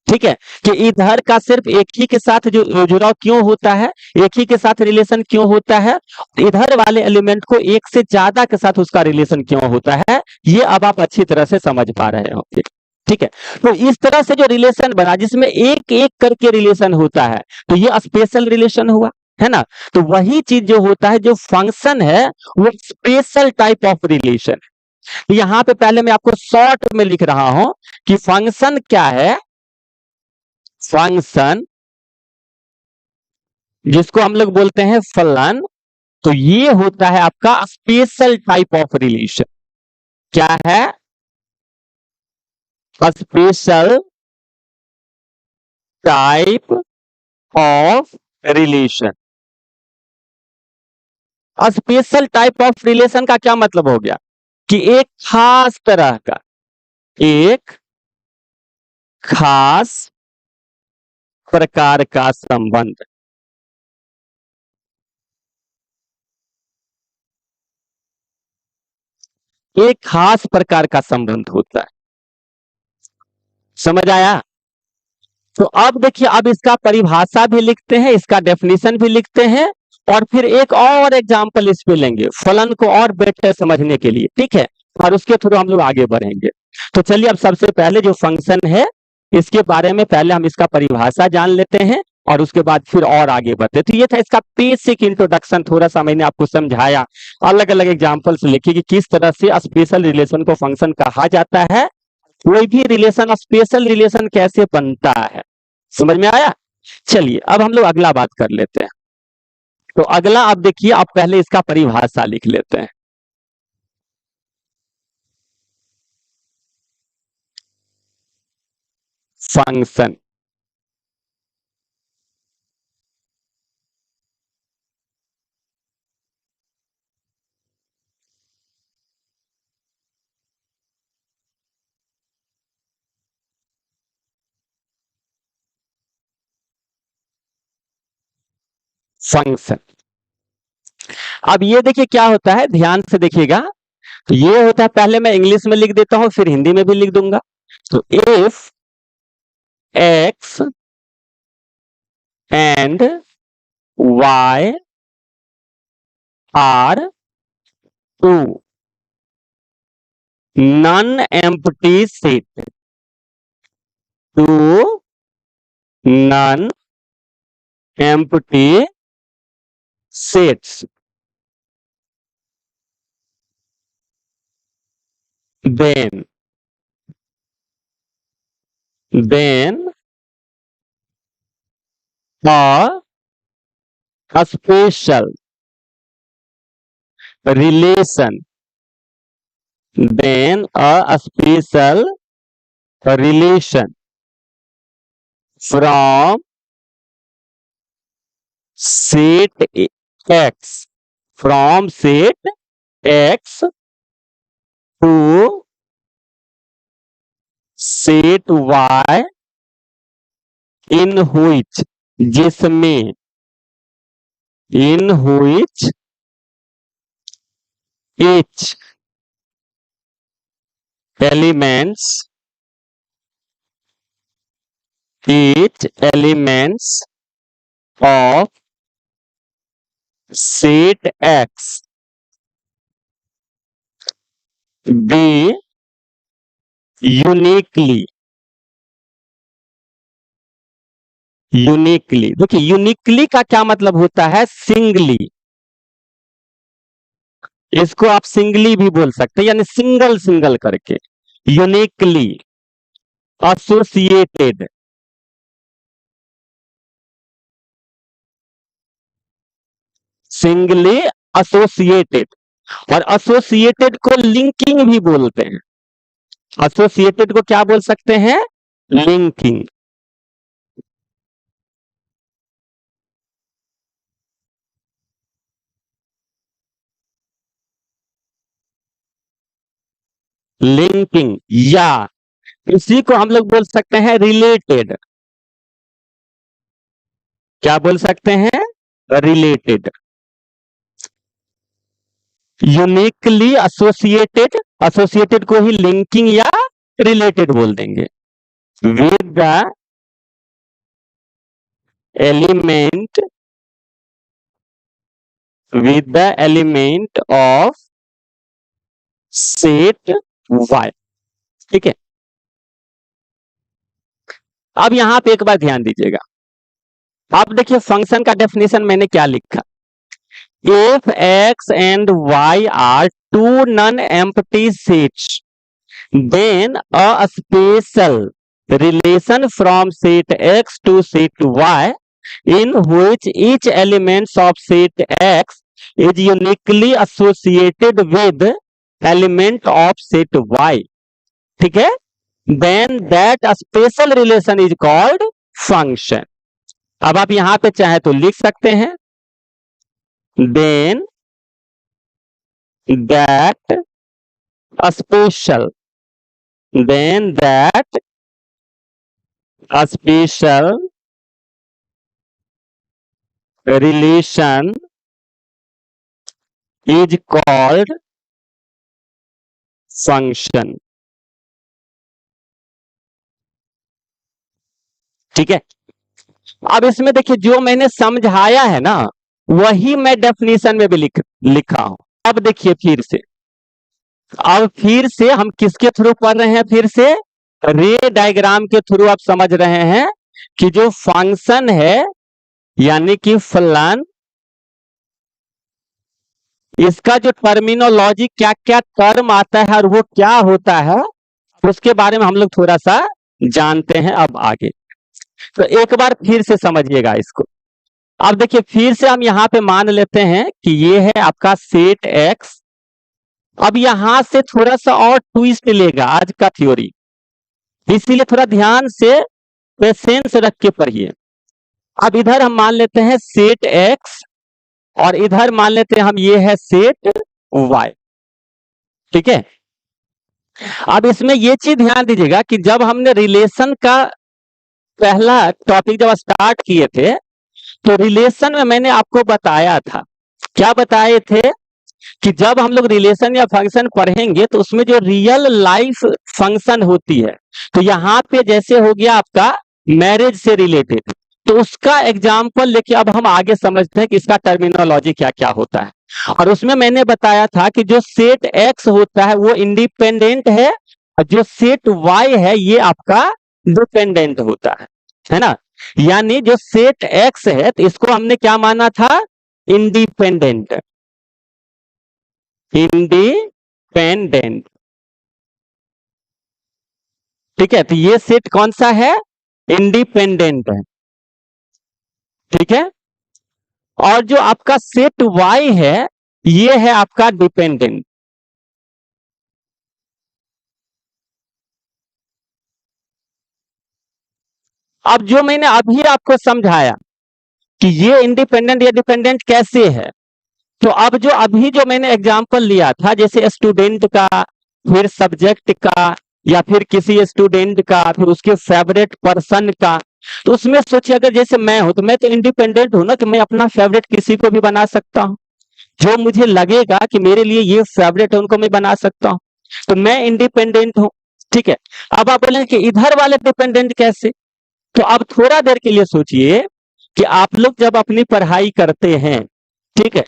ठीक है, कि इधर का सिर्फ एक ही के साथ जो जुड़ाव क्यों होता है, एक ही के साथ रिलेशन क्यों होता है, इधर वाले एलिमेंट को एक से ज्यादा के साथ उसका रिलेशन क्यों होता है, ये अब आप अच्छी तरह से समझ पा रहे होंगे। ठीक है, तो इस तरह से जो रिलेशन बना जिसमें एक एक करके रिलेशन होता है तो ये स्पेशल रिलेशन हुआ, है ना। तो वही चीज जो होता है, जो फंक्शन है, वो स्पेशल टाइप ऑफ रिलेशन। यहां पे पहले मैं आपको शॉर्ट में लिख रहा हूं कि फंक्शन क्या है। फंक्शन जिसको हम लोग बोलते हैं फलन, तो ये होता है आपका स्पेशल टाइप ऑफ रिलेशन। क्या है? Special type of relation. Special type of relation का क्या मतलब हो गया कि एक खास प्रकार का संबंध। एक खास प्रकार का संबंध होता है। समझ आया? तो अब देखिए, अब इसका परिभाषा भी लिखते हैं, इसका डेफिनेशन भी लिखते हैं, और फिर एक और एग्जांपल इस पे लेंगे फलन को और बेटर समझने के लिए। ठीक है, और उसके थ्रू हम लोग आगे बढ़ेंगे। तो चलिए, अब सबसे पहले जो फंक्शन है इसके बारे में पहले हम इसका परिभाषा जान लेते हैं और उसके बाद फिर और आगे बढ़ते। तो ये था इसका बेसिक इंट्रोडक्शन, थोड़ा सा मैंने आपको समझाया, अलग अलग एग्जाम्पल्स लिखे कि किस तरह से स्पेशल रिलेशन को फंक्शन कहा जाता है, कोई भी रिलेशन स्पेशल रिलेशन कैसे बनता है। समझ में आया? चलिए अब हम लोग अगला बात कर लेते हैं। तो अगला आप देखिए, आप पहले इसका परिभाषा लिख लेते हैं। Function, function. अब ये देखिए क्या होता है, ध्यान से देखिएगा। तो ये होता है, पहले मैं इंग्लिश में लिख देता हूं फिर हिंदी में भी लिख दूंगा। तो if X and Y are two non empty set, two non empty sets, then then a special relation, then a special relation from set x, from set x to set y, in which, जिसमें, in which each elements, each elements of set x be uniquely, uniquely. देखिए uniquely का क्या मतलब होता है, singly. इसको आप singly भी बोल सकते हैं, यानी सिंगल सिंगल करके, यूनिकली एसोसिएटेड। सिंगली एसोसिएटेड, और एसोसिएटेड को लिंकिंग भी बोलते हैं। एसोसिएटेड को क्या बोल सकते हैं? लिंकिंग। लिंकिंग, या इसी को हम लोग बोल सकते हैं रिलेटेड। क्या बोल सकते हैं? रिलेटेड। यूनिकली एसोसिएटेड, एसोसिएटेड को ही लिंकिंग या रिलेटेड बोल देंगे। With the element, with the element of set Y. ठीक है, अब यहां पे एक बार ध्यान दीजिएगा। अब देखिए फंक्शन का डेफिनेशन मैंने क्या लिखा। If x and y are two non-empty sets, then a special relation from set x to set y in which each element of set x is uniquely associated with element of set y, ठीक है, then that a special relation is called function। अब आप यहां पे चाहे तो लिख सकते हैं then that a special, then that a special relation is called function। ठीक है, अब इसमें देखिए जो मैंने समझाया है ना, वही मैं डेफिनेशन में भी लिखा हूं। अब देखिए फिर से, अब फिर से हम किसके थ्रू पढ़ रहे हैं? फिर से रे डायग्राम के थ्रू आप समझ रहे हैं कि जो फंक्शन है यानी कि फलन, इसका जो टर्मिनोलॉजी, क्या क्या टर्म आता है और वो क्या होता है, उसके बारे में हम लोग थोड़ा सा जानते हैं अब आगे। तो एक बार फिर से समझिएगा इसको। अब देखिए फिर से हम यहां पे मान लेते हैं कि ये है आपका सेट एक्स। अब यहां से थोड़ा सा और ट्विस्ट लेगा आज का थ्योरी, इसीलिए थोड़ा ध्यान से पेशेंस रख के पढ़िए। अब इधर हम मान लेते हैं सेट एक्स और इधर मान लेते हैं हम ये है सेट वाई। ठीक है, अब इसमें ये चीज ध्यान दीजिएगा कि जब हमने रिलेशन का पहला टॉपिक जब स्टार्ट किए थे, तो रिलेशन में मैंने आपको बताया था, क्या बताए थे कि जब हम लोग रिलेशन या फंक्शन पढ़ेंगे तो उसमें जो रियल लाइफ फंक्शन होती है, तो यहाँ पे जैसे हो गया आपका मैरिज से रिलेटेड, तो उसका एग्जाम्पल लेके अब हम आगे समझते हैं कि इसका टर्मिनोलॉजी क्या क्या होता है। और उसमें मैंने बताया था कि जो सेट एक्स होता है वो इंडिपेंडेंट है और जो सेट वाई है ये आपका डिपेंडेंट होता है ना। यानी जो सेट एक्स है तो इसको हमने क्या माना था? Independent, independent. ठीक है, तो ये सेट कौन सा है? इंडिपेंडेंट है। ठीक है, और जो आपका सेट वाई है ये है आपका डिपेंडेंट। अब जो मैंने अभी आपको समझाया कि ये इंडिपेंडेंट या डिपेंडेंट कैसे है, तो अब जो अभी जो मैंने एग्जांपल लिया था जैसे स्टूडेंट का, फिर सब्जेक्ट का, या फिर किसी स्टूडेंट का, फिर उसके फेवरेट पर्सन का, तो उसमें सोचिए अगर जैसे मैं हूं तो मैं तो इंडिपेंडेंट हूं ना, कि मैं अपना फेवरेट किसी को भी बना सकता हूं, जो मुझे लगेगा कि मेरे लिए ये फेवरेट है उनको मैं बना सकता हूं, तो मैं इंडिपेंडेंट हूं। ठीक है, अब आप बोलेंगे कि इधर वाले डिपेंडेंट कैसे? तो अब थोड़ा देर के लिए सोचिए कि आप लोग जब अपनी पढ़ाई करते हैं, ठीक है,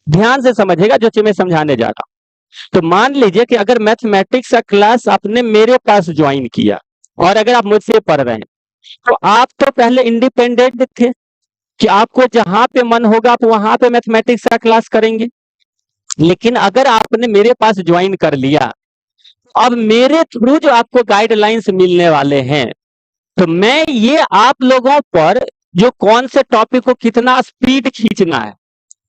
ध्यान से समझिएगा जो चीज मैं समझाने जा रहा हूं। तो मान लीजिए कि अगर मैथमेटिक्स का क्लास आपने मेरे पास ज्वाइन किया और अगर आप मुझसे पढ़ रहे हैं, तो आप तो पहले इंडिपेंडेंट थे कि आपको जहां पे मन होगा आप वहां पे मैथमेटिक्स का क्लास करेंगे। लेकिन अगर आपने मेरे पास ज्वाइन कर लिया, अब मेरे थ्रू जो आपको गाइडलाइंस मिलने वाले हैं, तो मैं ये आप लोगों पर जो कौन से टॉपिक को कितना स्पीड खींचना है,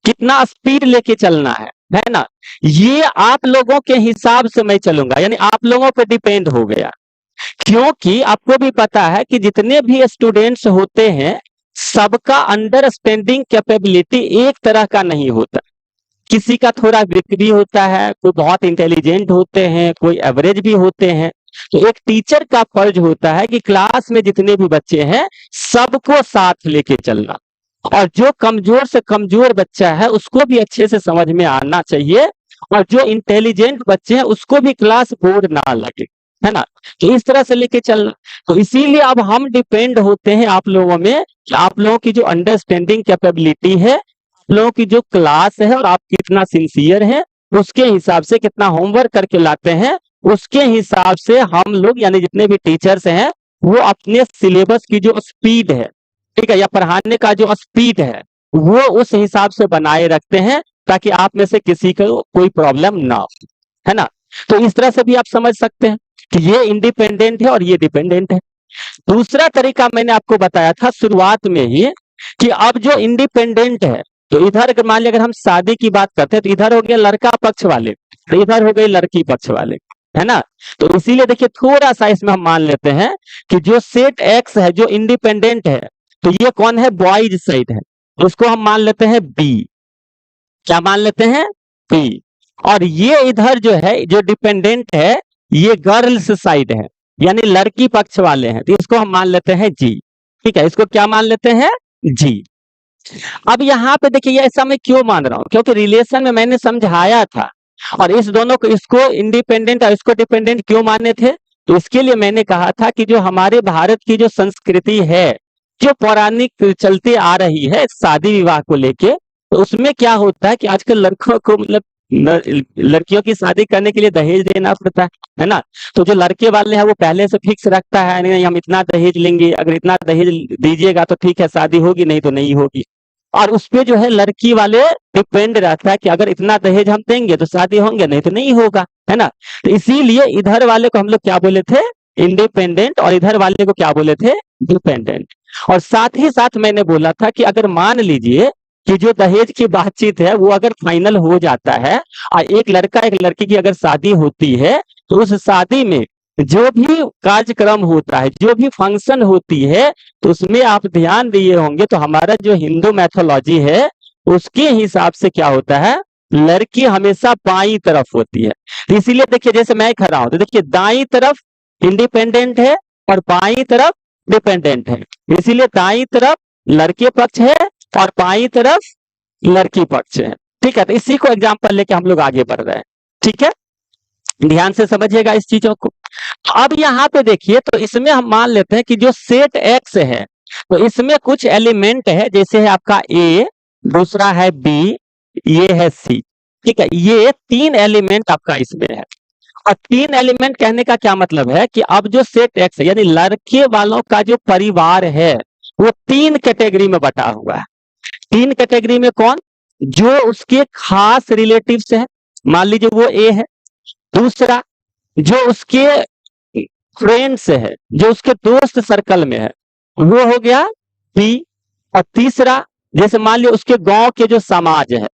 कितना स्पीड लेके चलना है ना, ये आप लोगों के हिसाब से मैं चलूंगा, यानी आप लोगों पे डिपेंड हो गया। क्योंकि आपको भी पता है कि जितने भी स्टूडेंट्स होते हैं, सबका अंडरस्टैंडिंग कैपेबिलिटी एक तरह का नहीं होता। किसी का थोड़ा वीक भी होता है, कोई बहुत इंटेलिजेंट होते हैं, कोई एवरेज भी होते हैं। तो एक टीचर का फर्ज होता है कि क्लास में जितने भी बच्चे हैं, सबको साथ लेके चलना, और जो कमजोर से कमजोर बच्चा है उसको भी अच्छे से समझ में आना चाहिए, और जो इंटेलिजेंट बच्चे हैं उसको भी क्लास बोर ना लगे, है ना। तो इस तरह से लेके चलना। तो इसीलिए अब हम डिपेंड होते हैं आप लोगों में, कि आप लोगों की जो अंडरस्टैंडिंग कैपेबिलिटी है, आप लोगों की जो क्लास है, और आप कितना सिंसियर है, उसके हिसाब से कितना होमवर्क करके लाते हैं, उसके हिसाब से हम लोग यानी जितने भी टीचर्स हैं, वो अपने सिलेबस की जो स्पीड है, ठीक है, या पढ़ाने का जो स्पीड है, वो उस हिसाब से बनाए रखते हैं, ताकि आप में से किसी को कोई प्रॉब्लम ना हो, है ना। तो इस तरह से भी आप समझ सकते हैं कि ये इंडिपेंडेंट है और ये डिपेंडेंट है। दूसरा तरीका मैंने आपको बताया था शुरुआत में ही, कि अब जो इंडिपेंडेंट है, तो इधर अगर मान लिया अगर हम शादी की बात करते हैं, तो इधर हो गया लड़का पक्ष वाले, तो इधर हो गए लड़की पक्ष वाले, है ना। तो इसीलिए देखिए थोड़ा सा इसमें हम मान लेते हैं कि जो सेट एक्स है, जो इंडिपेंडेंट है, तो ये कौन है, बॉयज साइड है, उसको हम मान लेते हैं बी। क्या मान लेते हैं, बी। और ये इधर जो है, जो डिपेंडेंट है, ये गर्ल्स साइड है, यानी लड़की पक्ष वाले हैं, तो इसको हम मान लेते हैं जी। ठीक है, इसको क्या मान लेते हैं, जी। अब यहाँ पे देखिए ये ऐसा मैं क्यों मान रहा हूं, क्योंकि रिलेशन में मैंने समझाया था, और इस दोनों को, इसको इंडिपेंडेंट और इसको डिपेंडेंट क्यों माने थे, तो इसके लिए मैंने कहा था कि जो हमारे भारत की जो संस्कृति है, जो पौराणिक चलती आ रही है शादी विवाह को लेके, तो उसमें क्या होता है कि आजकल लड़कों को मतलब लड़कियों की शादी करने के लिए दहेज देना पड़ता है ना। तो जो लड़के वाले हैं वो पहले से फिक्स रखता है, नहीं हम इतना दहेज लेंगे, अगर इतना दहेज दीजिएगा तो ठीक है शादी होगी, नहीं तो नहीं होगी। और उस पे जो है लड़की वाले डिपेंड रहता है कि अगर इतना दहेज हम देंगे तो शादी होंगे, नहीं तो नहीं होगा, है ना। तो इसीलिए इधर वाले को हम लोग क्या बोले थे, इंडिपेंडेंट, और इधर वाले को क्या बोले थे, डिपेंडेंट। और साथ ही साथ मैंने बोला था कि अगर मान लीजिए कि जो दहेज की बातचीत है वो अगर फाइनल हो जाता है, और एक लड़का एक लड़की की अगर शादी होती है, तो उस शादी में जो भी कार्यक्रम होता है, जो भी फंक्शन होती है, तो उसमें आप ध्यान दिए होंगे, तो हमारा जो हिंदू मैथोलॉजी है उसके हिसाब से क्या होता है, लड़की हमेशा बाई तरफ होती है। तो इसीलिए देखिए जैसे मैं खड़ा हूं, तो देखिए दाई तरफ इंडिपेंडेंट है और बाई तरफ डिपेंडेंट है, इसीलिए दाई तरफ लड़के पक्ष है और बाई तरफ लड़की पक्ष है। ठीक है, तो इसी को एग्जाम्पल लेके हम लोग आगे बढ़ रहे हैं। ठीक है, ध्यान से समझिएगा इस चीजों को। अब यहाँ पे देखिए, तो इसमें हम मान लेते हैं कि जो सेट एक्स है, तो इसमें कुछ एलिमेंट है, जैसे है आपका ए, दूसरा है बी, ये है सी। ठीक है, ये तीन एलिमेंट आपका इसमें है। और तीन एलिमेंट कहने का क्या मतलब है कि अब जो सेट एक्स है, यानी लड़के वालों का जो परिवार है, वो तीन कैटेगरी में बटा हुआ है। तीन कैटेगरी में कौन, जो उसके खास रिलेटिव्स है, मान लीजिए वो ए है। दूसरा, जो उसके फ्रेंड्स है, जो उसके दोस्त सर्कल में है, वो हो गया बी। और तीसरा, जैसे मान लिया उसके गांव के जो समाज है,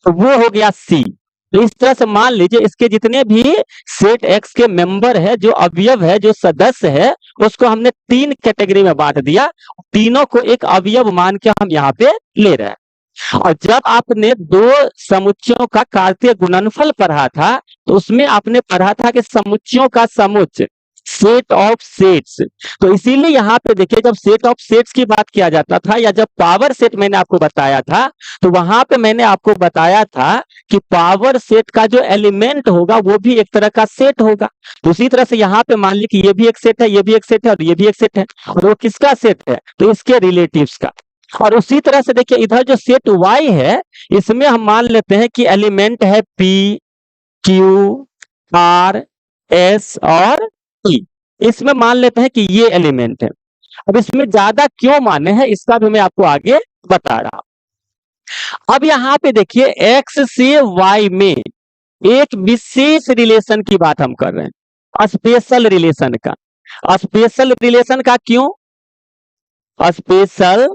तो वो हो गया सी। तो इस तरह से मान लीजिए इसके जितने भी सेट एक्स के मेंबर है, जो अवयव है, जो सदस्य है, उसको हमने तीन कैटेगरी में बांट दिया। तीनों को एक अवयव मान के हम यहाँ पे ले रहे हैं। और जब आपने दो समुच्चयों का कार्तीय गुणनफल पढ़ा था, तो उसमें आपने पढ़ा था कि समुच्चयों का समुच्चय, सेट ऑफ सेट्स। तो इसीलिए यहाँ पे देखिए, जब सेट ऑफ सेट्स की बात किया जाता था, या जब पावर सेट मैंने आपको बताया था, तो वहां पे मैंने आपको बताया था कि पावर सेट का जो एलिमेंट होगा वो भी एक तरह का सेट होगा। दूसरी तरह से यहाँ पे मान ली कि ये भी एक सेट है, ये भी एक सेट है, और ये भी एक सेट है, और वो किसका सेट है, तो इसके रिलेटिव्स का। और उसी तरह से देखिए इधर जो सेट वाई है, इसमें हम मान लेते हैं कि एलिमेंट है पी, क्यू, आर, एस और ई। इसमें मान लेते हैं कि ये एलिमेंट है। अब इसमें ज्यादा क्यों माने हैं, इसका भी मैं आपको आगे बता रहा हूं। अब यहां पे देखिए एक्स से वाई में एक विशेष रिलेशन की बात हम कर रहे हैं, स्पेशल रिलेशन का। स्पेशल रिलेशन का क्यों? स्पेशल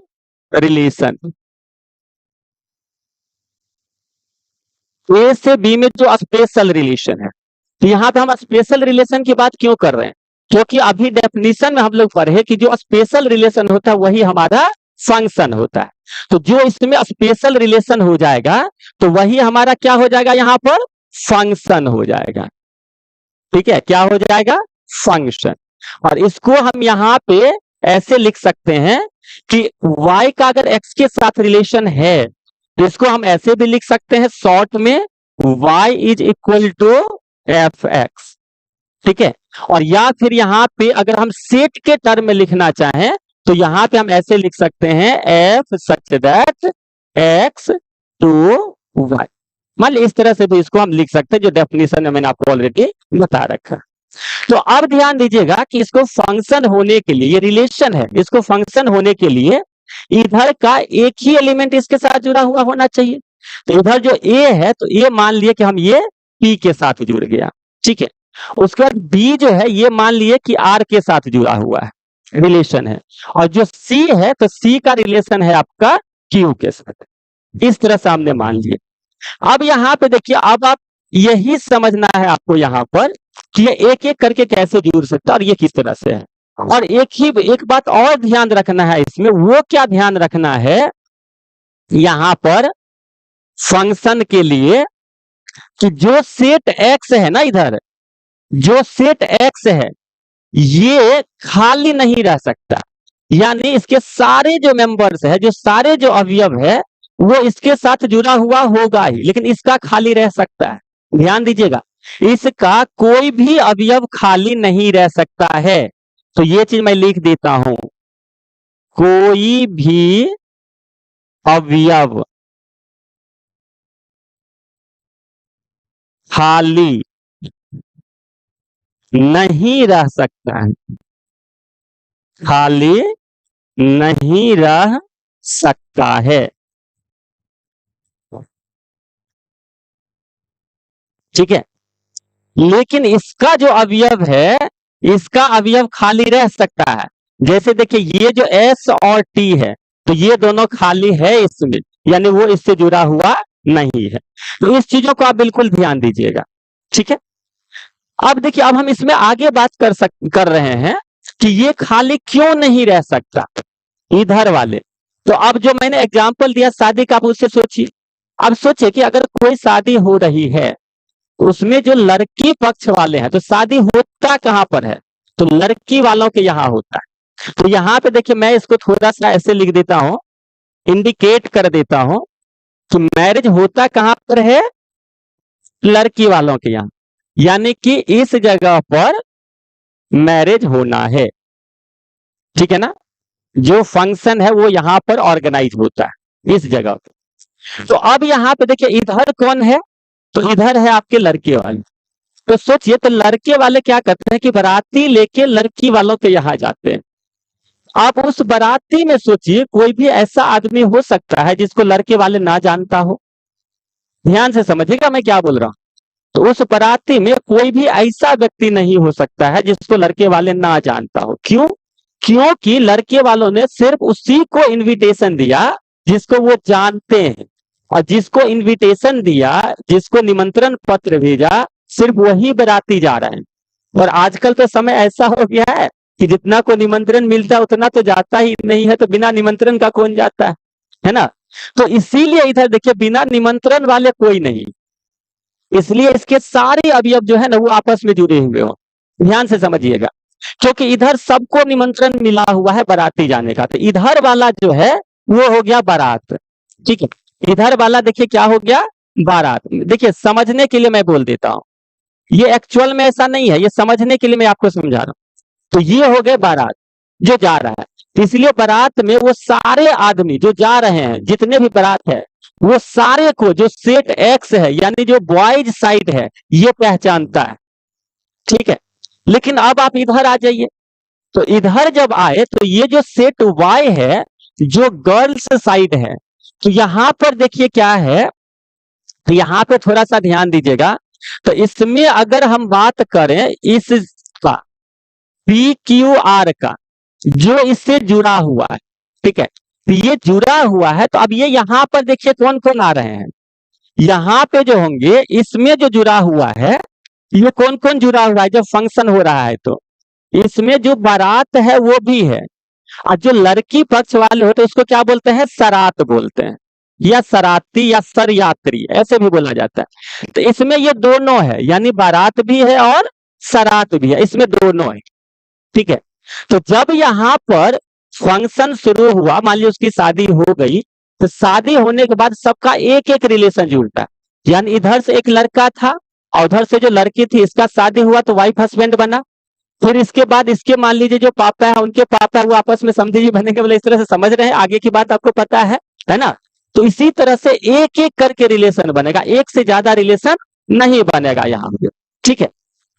रिलेशन ए से बी में जो स्पेशल रिलेशन है, तो यहां पे हम स्पेशल रिलेशन की बात क्यों कर रहे हैं? क्योंकि अभी डेफिनेशन में हम लोग पढ़े कि जो स्पेशल रिलेशन होता है वही हमारा फंक्शन होता है। तो जो इसमें स्पेशल रिलेशन हो जाएगा तो वही हमारा क्या हो जाएगा, यहां पर फंक्शन हो जाएगा। ठीक है, क्या हो जाएगा? फंक्शन। और इसको हम यहां पे ऐसे लिख सकते हैं कि y का अगर x के साथ रिलेशन है तो इसको हम ऐसे भी लिख सकते हैं शॉर्ट में, y is equal to F X. ठीक है, और या फिर यहां पे अगर हम सेट के टर्म में लिखना चाहें तो यहां पे हम ऐसे लिख सकते हैं F such that X to Y. मान ली इस तरह से भी इसको हम लिख सकते हैं, जो डेफिनेशन में मैंने आपको ऑलरेडी बता रखा। तो अब ध्यान दीजिएगा कि इसको फंक्शन होने के लिए, ये रिलेशन है, इसको फंक्शन होने के लिए इधर का एक ही एलिमेंट इसके साथ जुड़ा हुआ होना चाहिए। तो इधर जो ए है तो ये मान लिए कि हम ये पी के साथ जुड़ गया। ठीक है, उसके बाद बी जो है ये मान लिए कि आर के साथ जुड़ा हुआ है, रिलेशन है। और जो सी है तो सी का रिलेशन है आपका क्यू के साथ। इस तरह से हमने मान लिए। अब यहां पे देखिए, अब आप यही समझना है आपको यहां पर कि ये एक एक करके कैसे जुड़ सकता है और ये किस तरह से है। और एक बात और ध्यान रखना है इसमें, वो क्या ध्यान रखना है यहां पर फंक्शन के लिए, कि जो सेट एक्स है ना, इधर जो सेट एक्स है ये खाली नहीं रह सकता। यानी इसके सारे जो मेंबर्स है, जो सारे जो अवयव है वो इसके साथ जुड़ा हुआ होगा ही, लेकिन इसका खाली रह सकता है। ध्यान दीजिएगा, इसका कोई भी अवयव खाली नहीं रह सकता है। तो ये चीज मैं लिख देता हूं, कोई भी अवयव खाली नहीं रह सकता है, खाली नहीं रह सकता है। ठीक है, लेकिन इसका जो अवयव है, इसका अवयव खाली रह सकता है। जैसे देखिए ये जो एस और टी है तो ये दोनों खाली है इसमें, यानी वो इससे जुड़ा हुआ नहीं है। तो इस चीजों को आप बिल्कुल ध्यान दीजिएगा। ठीक है, अब देखिए, अब हम इसमें आगे बात कर रहे हैं कि ये खाली क्यों नहीं रह सकता, इधर वाले। तो अब जो मैंने एग्जाम्पल दिया शादी का, आप उससे सोचिए। अब सोचिए कि अगर कोई शादी हो रही है, उसमें जो लड़की पक्ष वाले हैं, तो शादी होता कहां पर है, तो लड़की वालों के यहां होता है। तो यहां पे देखिए मैं इसको थोड़ा सा ऐसे लिख देता हूं, इंडिकेट कर देता हूं कि मैरिज होता कहां पर है, लड़की वालों के यहां। यानी कि इस जगह पर मैरिज होना है। ठीक है ना, जो फंक्शन है वो यहां पर ऑर्गेनाइज होता है इस जगह पर। तो अब यहां पे देखिए इधर कौन है, तो इधर है आपके लड़के वाले। तो सोचिए, तो लड़के वाले क्या करते हैं कि बाराती लेके लड़की वालों के यहां जाते हैं। आप उस बाराती में सोचिए, कोई भी ऐसा आदमी हो सकता है जिसको लड़के वाले ना जानता हो। ध्यान से समझिएगा मैं क्या बोल रहा हूं। तो उस बाराती में कोई भी ऐसा व्यक्ति नहीं हो सकता है जिसको लड़के वाले ना जानता हो। क्यों? क्योंकि लड़के वालों ने सिर्फ उसी को इनविटेशन दिया जिसको वो जानते हैं, और जिसको इनविटेशन दिया, जिसको निमंत्रण पत्र भेजा, सिर्फ वही बाराती जा रहे हैं। और आजकल तो समय ऐसा हो गया है कि जितना को निमंत्रण मिलता है उतना तो जाता ही नहीं है, तो बिना निमंत्रण का कौन जाता है ना। तो इसीलिए इधर देखिए बिना निमंत्रण वाले कोई नहीं, इसलिए इसके सारे अवयव जो है ना वो आपस में जुड़े हुए हो। ध्यान से समझिएगा, क्योंकि इधर सबको निमंत्रण मिला हुआ है बाराती जाने का। तो इधर वाला जो है वो हो गया बारात। ठीक है, इधर वाला देखिए क्या हो गया, बारात। देखिए समझने के लिए मैं बोल देता हूं, ये एक्चुअल में ऐसा नहीं है, ये समझने के लिए मैं आपको समझा रहा हूं। तो ये हो गए बारात जो जा रहा है। तो इसलिए बारात में वो सारे आदमी जो जा रहे हैं, जितने भी बारात है, वो सारे को जो सेट एक्स है यानी जो बॉयज साइड है ये पहचानता है। ठीक है, लेकिन अब आप इधर आ जाइए। तो इधर जब आए तो ये जो सेट वाई है, जो गर्ल्स साइड है, तो यहां पर देखिए क्या है, तो यहां पे थोड़ा सा ध्यान दीजिएगा। तो इसमें अगर हम बात करें इसका पी क्यू आर का, जो इससे जुड़ा हुआ है, ठीक है, तो ये जुड़ा हुआ है। तो अब ये यहां पर देखिए कौन कौन आ रहे हैं, यहां पे जो होंगे इसमें जो जुड़ा हुआ है, ये कौन कौन जुड़ा हुआ है जब फंक्शन हो रहा है। तो इसमें जो बारात है वो भी है, और जो लड़की पक्ष वाले होते हैं उसको क्या बोलते हैं, सरात बोलते हैं, या सराती या सर यात्री ऐसे भी बोला जाता है। तो इसमें ये दोनों है, यानी बारात भी है और सरात भी है, इसमें दोनों है, ठीक है। तो जब यहाँ पर फंक्शन शुरू हुआ, मान लीजिए उसकी शादी हो गई, तो शादी होने के बाद सबका एक एक रिलेशन जुड़ता है। यानी इधर से एक लड़का था और उधर से जो लड़की थी, इसका शादी हुआ तो वाइफ हस्बैंड बना। फिर इसके बाद इसके मान लीजिए जो पापा है उनके पापा वो आपस में समझी जी बनेंगे, बोले इस तरह से समझ रहे हैं, आगे की बात आपको पता है ना। तो इसी तरह से एक एक करके रिलेशन बनेगा, एक से ज्यादा रिलेशन नहीं बनेगा यहाँ पे, ठीक है।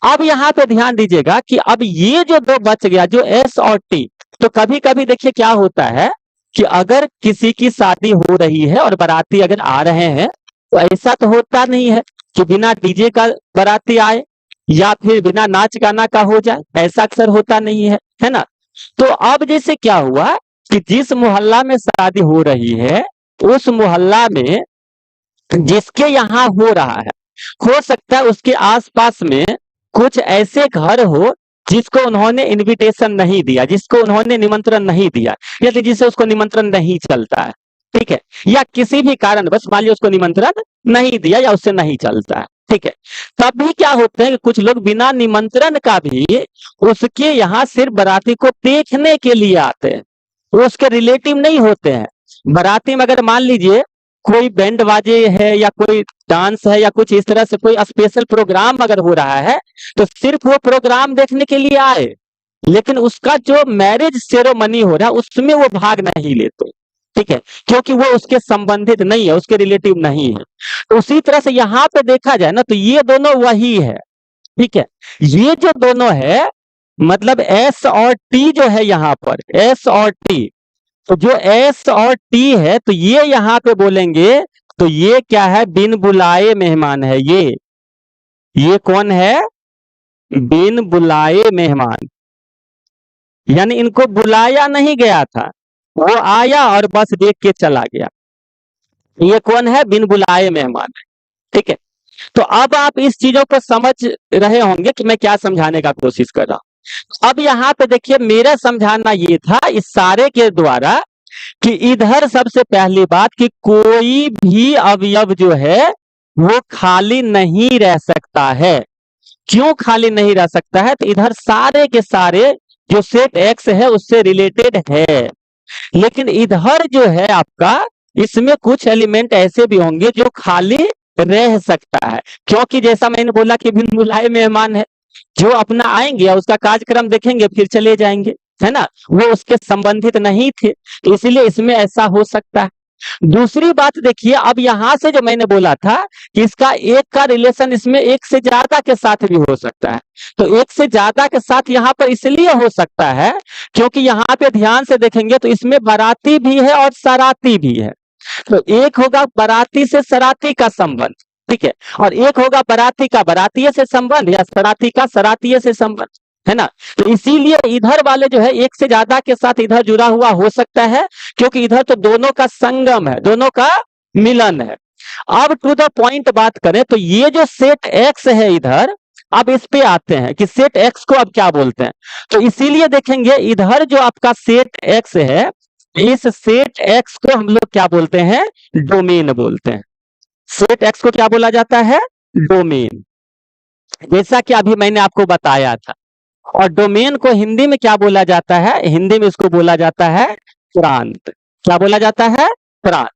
अब यहाँ पे ध्यान दीजिएगा कि अब ये जो दो बच गया, जो एस और टी, तो कभी कभी देखिए क्या होता है कि अगर किसी की शादी हो रही है और बाराती अगर आ रहे हैं, तो ऐसा तो होता नहीं है कि बिना डीजे का बाराती आए या फिर बिना नाच गाना का हो जाए, ऐसा अक्सर होता नहीं है ना। तो अब जैसे क्या हुआ कि जिस मोहल्ला में शादी हो रही है, उस मोहल्ला में जिसके यहाँ हो रहा है, हो सकता है उसके आसपास में कुछ ऐसे घर हो जिसको उन्होंने इनविटेशन नहीं दिया, जिसको उन्होंने निमंत्रण नहीं दिया, या फिर जिसे उसको निमंत्रण नहीं चलता है, ठीक है, या किसी भी कारण बस मान लीजिए उसको निमंत्रण नहीं दिया या उससे नहीं चलता है, ठीक है। तब भी क्या होते हैं कि कुछ लोग बिना निमंत्रण का भी उसके यहाँ सिर्फ बाराती को देखने के लिए आते हैं, वो उसके रिलेटिव नहीं होते हैं। बाराती में अगर मान लीजिए कोई बैंड बाजे है या कोई डांस है या कुछ इस तरह से कोई स्पेशल प्रोग्राम अगर हो रहा है, तो सिर्फ वो प्रोग्राम देखने के लिए आए, लेकिन उसका जो मैरिज सेरेमनी हो रहा है उसमें वो भाग नहीं लेते, ठीक है, क्योंकि वो उसके संबंधित नहीं है, उसके रिलेटिव नहीं है। तो उसी तरह से यहाँ पे देखा जाए ना, तो ये दोनों वही है, ठीक है। ये जो दोनों है, मतलब एस और टी जो है यहाँ पर, एस और टी, तो जो एस और टी है, तो ये यहाँ पे बोलेंगे, तो ये क्या है, बिन बुलाए मेहमान है। ये कौन है, बिन बुलाए मेहमान, यानी इनको बुलाया नहीं गया था, वो आया और बस देख के चला गया। ये कौन है, बिन बुलाए मेहमान है, ठीक है। तो अब आप इस चीजों को समझ रहे होंगे कि मैं क्या समझाने का कोशिश कर रहा हूं। अब यहाँ पे देखिए, मेरा समझाना ये था इस सारे के द्वारा कि इधर सबसे पहली बात कि कोई भी अवयव जो है वो खाली नहीं रह सकता है। क्यों खाली नहीं रह सकता है, तो इधर सारे के सारे जो सेट एक्स है उससे रिलेटेड है, लेकिन इधर जो है आपका, इसमें कुछ एलिमेंट ऐसे भी होंगे जो खाली रह सकता है, क्योंकि जैसा मैंने बोला कि बिन बुलाए मेहमान है, जो अपना आएंगे या उसका कार्यक्रम देखेंगे फिर चले जाएंगे, है ना, वो उसके संबंधित नहीं थे, इसलिए इसमें ऐसा हो सकता है। दूसरी बात देखिए, अब यहां से जो मैंने बोला था कि इसका एक का रिलेशन इसमें एक से ज्यादा के साथ भी हो सकता है, तो एक से ज्यादा के साथ यहाँ पर इसलिए हो सकता है क्योंकि यहाँ पे ध्यान से देखेंगे तो इसमें बाराती भी है और सराती भी है। तो एक होगा बाराती से सराती का संबंध, ठीक है, और एक होगा बाराती का बारातीय से संबंध या सराती का सरातीय से संबंध, है ना। तो इसीलिए इधर वाले जो है एक से ज्यादा के साथ इधर जुड़ा हुआ हो सकता है, क्योंकि इधर तो दोनों का संगम है, दोनों का मिलन है। अब टू द पॉइंट बात करें तो ये जो सेट एक्स है इधर, अब इस पे आते हैं कि सेट एक्स को अब क्या बोलते हैं। तो इसीलिए देखेंगे इधर जो आपका सेट एक्स है, इस सेट एक्स को हम लोग क्या बोलते हैं, डोमेन बोलते हैं। सेट एक्स को क्या बोला जाता है, डोमेन, जैसा कि अभी मैंने आपको बताया था। और डोमेन को हिंदी में क्या बोला जाता है, हिंदी में इसको बोला जाता है प्रांत। क्या बोला जाता है, प्रांत।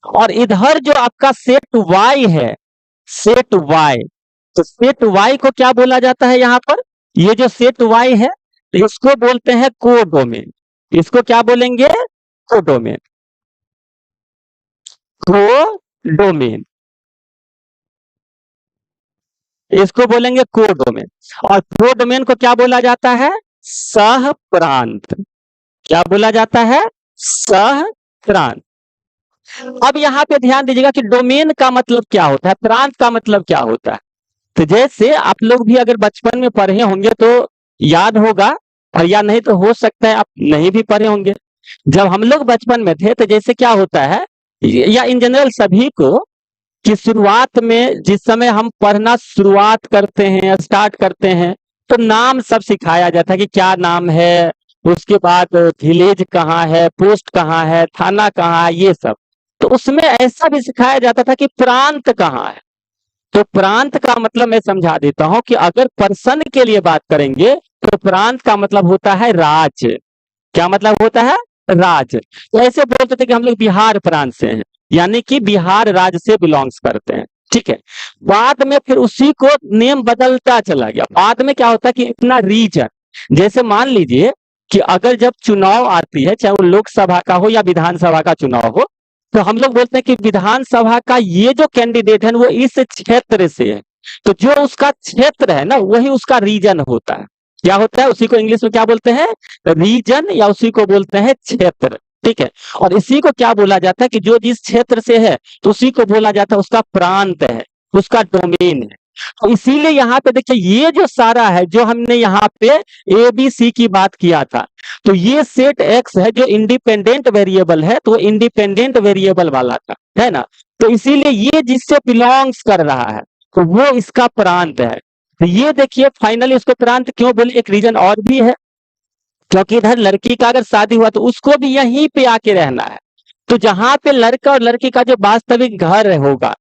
और इधर जो आपका सेट वाई है, सेट वाई, तो सेट वाई को क्या बोला जाता है यहाँ पर, ये जो सेट वाई है इसको बोलते हैं कोडोमेन। इसको क्या बोलेंगे, कोडोमेन, कोडोमेन, इसको बोलेंगे कोडोमेन। और कोडोमेन को क्या बोला जाता है, सह प्रांत। क्या बोला जाता है, सह प्रांत। अब यहाँ पे ध्यान दीजिएगा कि डोमेन का मतलब क्या होता है, प्रांत का मतलब क्या होता है। तो जैसे आप लोग भी अगर बचपन में पढ़े होंगे तो याद होगा, और या नहीं तो हो सकता है आप नहीं भी पढ़े होंगे। जब हम लोग बचपन में थे तो जैसे क्या होता है, या इन जनरल सभी को, कि शुरुआत में जिस समय हम पढ़ना शुरुआत करते हैं, स्टार्ट करते हैं, तो नाम सब सिखाया जाता है कि क्या नाम है, उसके बाद विलेज कहाँ है, पोस्ट कहाँ है, थाना कहाँ है, ये सब। तो उसमें ऐसा भी सिखाया जाता था कि प्रांत कहाँ है। तो प्रांत का मतलब मैं समझा देता हूं कि अगर पर्सन के लिए बात करेंगे तो प्रांत का मतलब होता है राज्य। क्या मतलब होता है? राज्य। तो ऐसे बोलते थे कि हम लोग बिहार प्रांत से हैं, यानी कि बिहार राज्य से बिलोंग्स करते हैं। ठीक है। बाद में फिर उसी को नेम बदलता चला गया। बाद में क्या होता है कि इतना रीजन, जैसे मान लीजिए कि अगर जब चुनाव आती है, चाहे वो लोकसभा का हो या विधानसभा का चुनाव हो, तो हम लोग बोलते हैं कि विधानसभा का ये जो कैंडिडेट है वो इस क्षेत्र से है। तो जो उसका क्षेत्र है ना, वही उसका रीजन होता है। क्या होता है? उसी को इंग्लिश में क्या बोलते हैं? रीजन, या उसी को बोलते हैं क्षेत्र। ठीक है। और इसी को क्या बोला जाता है कि जो जिस क्षेत्र से है तो उसी को बोला जाता है उसका प्रांत है, उसका डोमेन है। तो इसीलिए यहाँ पे देखिए, ये जो सारा है, जो हमने यहाँ पे ए बी सी की बात किया था, तो ये सेट एक्स है जो इंडिपेंडेंट वेरिएबल है, तो इंडिपेंडेंट वेरिएबल वाला था, है ना। तो इसीलिए ये जिससे बिलोंग्स कर रहा है तो वो इसका प्रांत है। तो ये देखिए फाइनली इसको प्रांत क्यों बोले, एक रीजन और भी है, क्योंकि इधर लड़की का अगर शादी हुआ तो उसको भी यहीं पे आके रहना है। तो जहां पे लड़का और लड़की का जो वास्तविक घर होगा,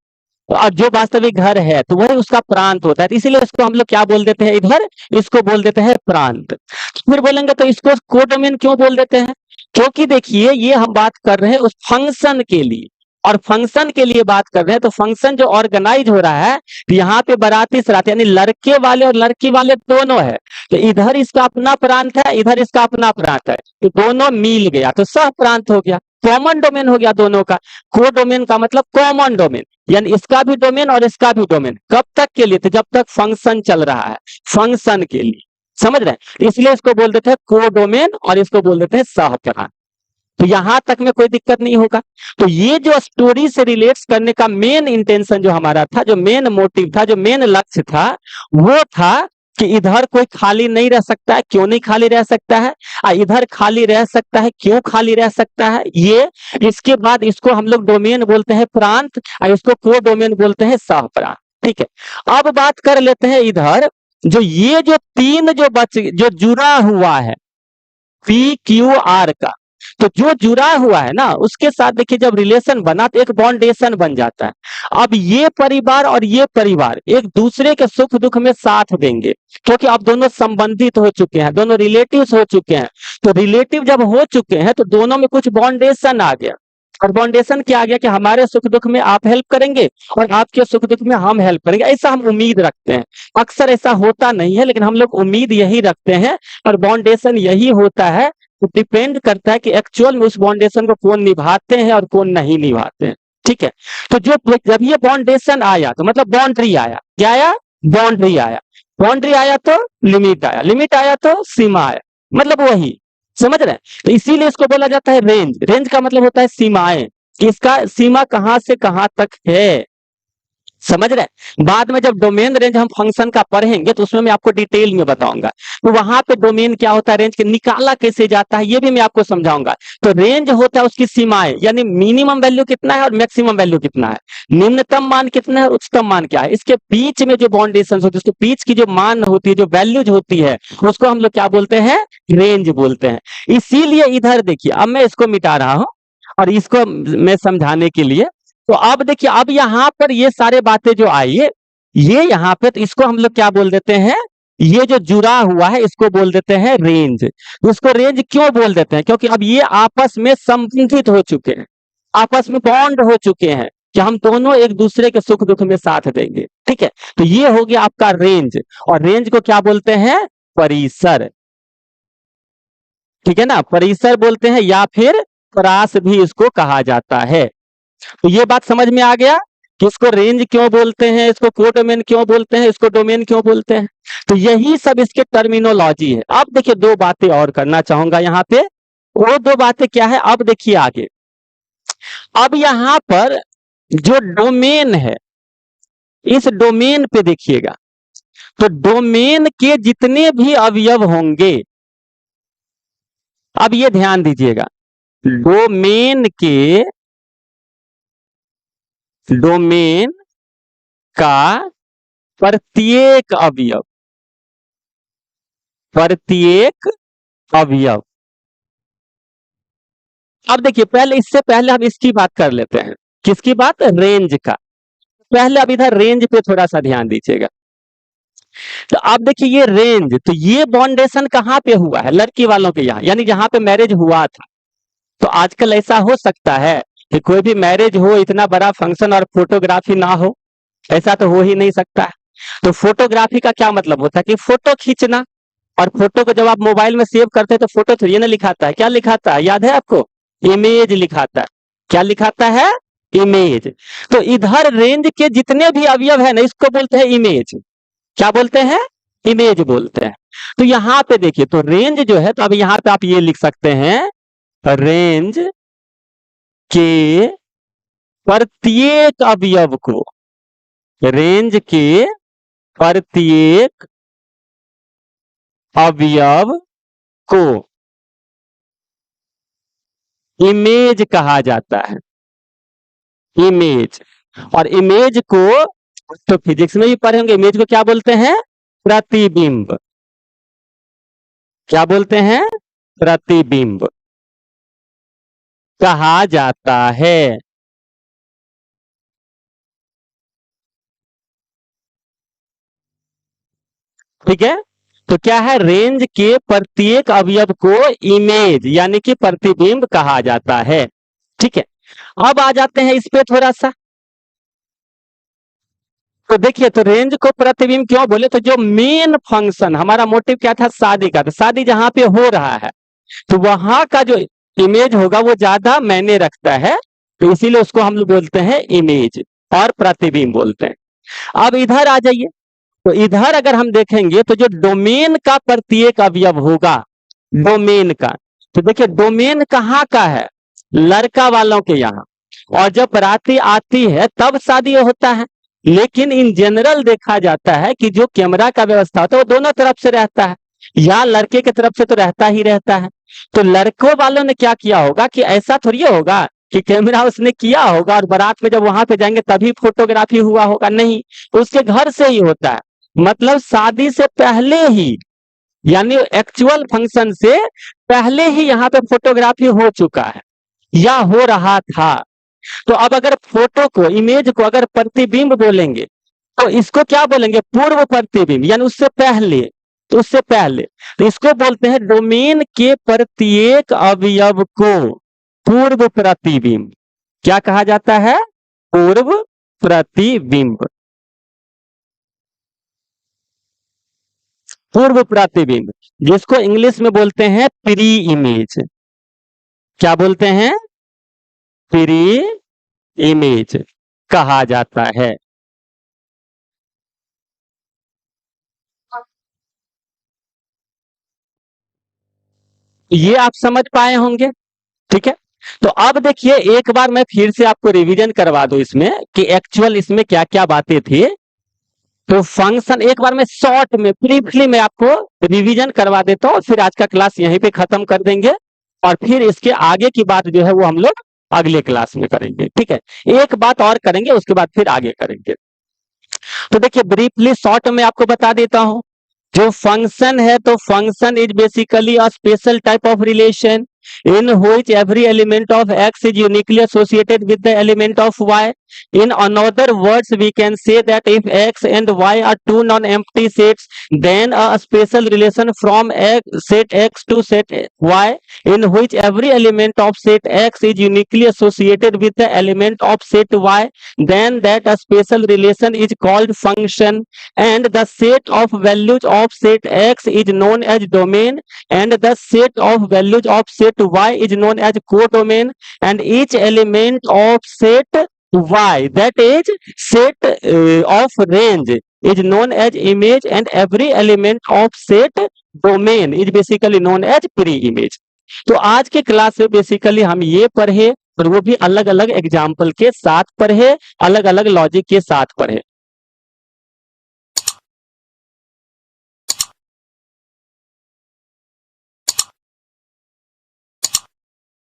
और जो वास्तविक घर है, तो वही उसका प्रांत होता है। तो इसीलिए इसको हम लोग क्या बोल देते हैं इधर, इसको बोल देते हैं प्रांत। फिर बोलेंगे तो इसको कोडोमेन क्यों बोल देते हैं? क्योंकि देखिए ये हम बात कर रहे हैं उस फंक्शन के लिए, और फंक्शन के लिए बात कर रहे हैं, तो फंक्शन जो ऑर्गेनाइज हो रहा है, तो यहाँ पे बाराती सरात यानी लड़के वाले और लड़की वाले दोनों है। तो इधर इसका अपना प्रांत है, इधर इसका अपना प्रांत है, तो दोनों मिल गया तो सह प्रांत हो गया, कॉमन डोमेन हो गया दोनों का। को डोमेन का मतलब कॉमन डोमेन, यानी इसका भी डोमेन और इसका भी डोमेन। कब तक के लिए? तो जब तक फंक्शन चल रहा है, फंक्शन के लिए। समझ रहे हैं? इसलिए इसको बोल देते हैं को डोमेन और इसको बोल देते हैं सह प्रांत। तो यहां तक में कोई दिक्कत नहीं होगा। तो ये जो स्टोरी से रिलेट्स करने का मेन इंटेंशन जो हमारा था, जो मेन मोटिव था, जो मेन लक्ष्य था, वो था कि इधर कोई खाली नहीं रह सकता है। क्यों नहीं खाली रह सकता है? इधर खाली रह सकता है, क्यों खाली रह सकता है ये। इसके बाद इसको हम लोग डोमेन बोलते हैं प्रांत, और इसको को डोमेन बोलते हैं सह प्रांत। ठीक है। अब बात कर लेते हैं इधर, जो ये जो तीन जो जुड़ा हुआ है पी क्यू आर का, तो जो जुड़ा हुआ है ना उसके साथ देखिए जब रिलेशन बना तो एक बॉन्डेशन बन जाता है। अब ये परिवार और ये परिवार एक दूसरे के सुख दुख में साथ देंगे, क्योंकि अब दोनों संबंधित हो चुके हैं, दोनों रिलेटिव्स हो चुके हैं। तो रिलेटिव जब हो चुके हैं तो दोनों में कुछ बॉन्डेशन आ गया। और बाउंडेशन क्या आ गया कि हमारे सुख दुख में आप हेल्प करेंगे और आपके सुख दुख में हम हेल्प करेंगे, ऐसा हम उम्मीद रखते हैं। अक्सर ऐसा होता नहीं है, लेकिन हम लोग उम्मीद यही रखते हैं, और बाउंडेशन यही होता है। तो डिपेंड करता है कि एक्चुअल में उस बाउंडेशन को कौन निभाते हैं और कौन नहीं निभाते हैं। ठीक है। तो जो जब ये बाउंडेशन आया तो मतलब बाउंड्री आया, क्या आया? बाउंड्री आया। बाउंड्री आया तो लिमिट आया, लिमिट आया तो सीमा आया, मतलब वही। समझ रहे हैं? तो इसीलिए इसको बोला जाता है रेंज। रेंज का मतलब होता है सीमाएं, कि इसका सीमा कहां से कहां तक है। समझ रहे हैं? बाद में जब डोमेन रेंज हम फंक्शन का पढ़ेंगे तो उसमें मैं आपको डिटेल में बताऊंगा। तो वहां पे डोमेन क्या होता है, रेंज के निकाला कैसे जाता है, ये भी मैं आपको समझाऊंगा। तो रेंज होता है उसकी सीमाएं, यानी मिनिमम वैल्यू कितना है और मैक्सिमम वैल्यू कितना है, निम्नतम मान कितना है और उच्चतम मान क्या है। इसके बीच में जो बाउंडेशन होती है, उसके बीच की जो मान होती है, जो वैल्यूज होती है, उसको हम लोग क्या बोलते हैं? रेंज बोलते हैं। इसीलिए इधर देखिए, अब मैं इसको मिटा रहा हूं और इसको मैं समझाने के लिए, तो अब देखिए, अब यहां पर ये सारे बातें जो आई है, ये यहां पे, तो इसको हम लोग क्या बोल देते हैं, ये जो जुड़ा हुआ है इसको बोल देते हैं रेंज। इसको रेंज क्यों बोल देते हैं? क्योंकि अब ये आपस में संबंधित हो चुके हैं, आपस में बॉन्ड हो चुके हैं कि हम दोनों एक दूसरे के सुख दुख में साथ देंगे। ठीक है। तो ये हो गया आपका रेंज, और रेंज को क्या बोलते हैं? परिसर। ठीक है ना, परिसर बोलते हैं, या फिर परास भी इसको कहा जाता है। तो ये बात समझ में आ गया कि इसको रेंज क्यों बोलते हैं, इसको कोडोमेन क्यों बोलते हैं, इसको डोमेन क्यों बोलते हैं। तो यही सब इसके टर्मिनोलॉजी है। अब देखिए दो बातें और करना चाहूंगा यहाँ पे। वो दो बातें क्या है, अब देखिए आगे। अब यहां पर जो डोमेन है, इस डोमेन पे देखिएगा, तो डोमेन के जितने भी अवयव होंगे, अब ये ध्यान दीजिएगा, डोमेन का प्रत्येक अवयव, अब देखिए, पहले इससे पहले हम इसकी बात कर लेते हैं। किसकी बात? रेंज का। पहले अब इधर रेंज पे थोड़ा सा ध्यान दीजिएगा। तो आप देखिए, ये रेंज, तो ये बाउंडेशन कहां पे हुआ है? लड़की वालों के यहाँ, यानी जहां पे मैरिज हुआ था। तो आजकल ऐसा हो सकता है कि कोई भी मैरिज हो, इतना बड़ा फंक्शन और फोटोग्राफी ना हो? ऐसा तो हो ही नहीं सकता है। तो फोटोग्राफी का क्या मतलब होता है? कि फोटो खींचना। और फोटो को जब आप मोबाइल में सेव करते हैं तो फोटो थोड़ी ना लिखाता है, क्या लिखाता है याद है आपको? इमेज लिखाता है। क्या लिखाता है? इमेज। तो इधर रेंज के जितने भी अवयव है ना, इसको बोलते हैं इमेज। क्या बोलते हैं? इमेज बोलते हैं। तो यहां पे देखिए, तो रेंज जो है, तो अब यहां पे आप ये लिख सकते हैं, रेंज के प्रत्येक अवयव को, रेंज के प्रत्येक अवयव को इमेज कहा जाता है। इमेज। और इमेज को तो फिजिक्स में भी पढ़े होंगे, इमेज को क्या बोलते हैं? प्रतिबिंब। क्या बोलते हैं? प्रतिबिंब कहा जाता है। ठीक है। तो क्या है? रेंज के प्रत्येक अवयव को इमेज यानी कि प्रतिबिंब कहा जाता है। ठीक है। अब आ जाते हैं इस पे थोड़ा सा। तो देखिए, तो रेंज को प्रतिबिंब क्यों बोले? तो जो मेन फंक्शन, हमारा मोटिव क्या था? शादी का। तो शादी जहां पे हो रहा है, तो वहां का जो इमेज होगा वो ज्यादा मायने रखता है। तो इसीलिए उसको हम लोग बोलते हैं इमेज और प्रतिबिंब बोलते हैं। अब इधर आ जाइए। तो इधर अगर हम देखेंगे, तो जो डोमेन का प्रत्येक अवयव होगा, डोमेन का, तो देखिए डोमेन कहाँ का है? लड़का वालों के यहाँ। और जब बाराती आती है तब शादी होता है। लेकिन इन जनरल देखा जाता है कि जो कैमरा का व्यवस्था होता है वो दोनों तरफ से रहता है, या लड़के की तरफ से तो रहता ही रहता है। तो लड़कों वालों ने क्या किया होगा कि ऐसा थोड़ी होगा कि कैमरा उसने किया होगा और बारात में जब वहां पे जाएंगे तभी फोटोग्राफी हुआ होगा, नहीं, उसके घर से ही होता है। मतलब शादी से पहले ही, यानी एक्चुअल फंक्शन से पहले ही यहाँ पे फोटोग्राफी हो चुका है या हो रहा था। तो अब अगर फोटो को, इमेज को अगर प्रतिबिंब बोलेंगे, तो इसको क्या बोलेंगे? पूर्व प्रतिबिंब, यानी उससे पहले। तो उससे पहले, तो इसको बोलते हैं डोमेन के प्रत्येक अवयव को पूर्व प्रतिबिंब। क्या कहा जाता है? पूर्व प्रतिबिंब। पूर्व प्रतिबिंब, जिसको इंग्लिश में बोलते हैं प्री इमेज। क्या बोलते हैं? प्री इमेज कहा जाता है। ये आप समझ पाए होंगे। ठीक है। तो अब देखिए, एक बार मैं फिर से आपको रिवीजन करवा दूं इसमें कि एक्चुअल इसमें क्या क्या बातें थी। तो फंक्शन एक बार मैं शॉर्ट में, ब्रीफली मैं आपको रिवीजन करवा देता हूं, फिर आज का क्लास यहीं पे खत्म कर देंगे। और फिर इसके आगे की बात जो है वो हम लोग अगले क्लास में करेंगे। ठीक है। एक बात और करेंगे, उसके बाद फिर आगे करेंगे। तो देखिए, ब्रीफली शॉर्ट में आपको बता देता हूं। जो फंक्शन है, तो function is basically a special type of relation in which every element of x is uniquely associated with the element of y. In another words, we can say that if x and y are two non-empty sets, then a special relation from set x to set y, in which every element of set x is uniquely associated with the element of set y, then that a special relation is called function. And the set of values of set x is known as domain, and the set of values of set y is known as codomain. And each element of set y, that is set of range, is known as image, and every element of set domain is basically known as pre-image. तो आज के class में basically हम ये पढ़े और वो भी अलग अलग एग्जाम्पल के साथ पढ़े, अलग अलग लॉजिक के साथ पढ़े।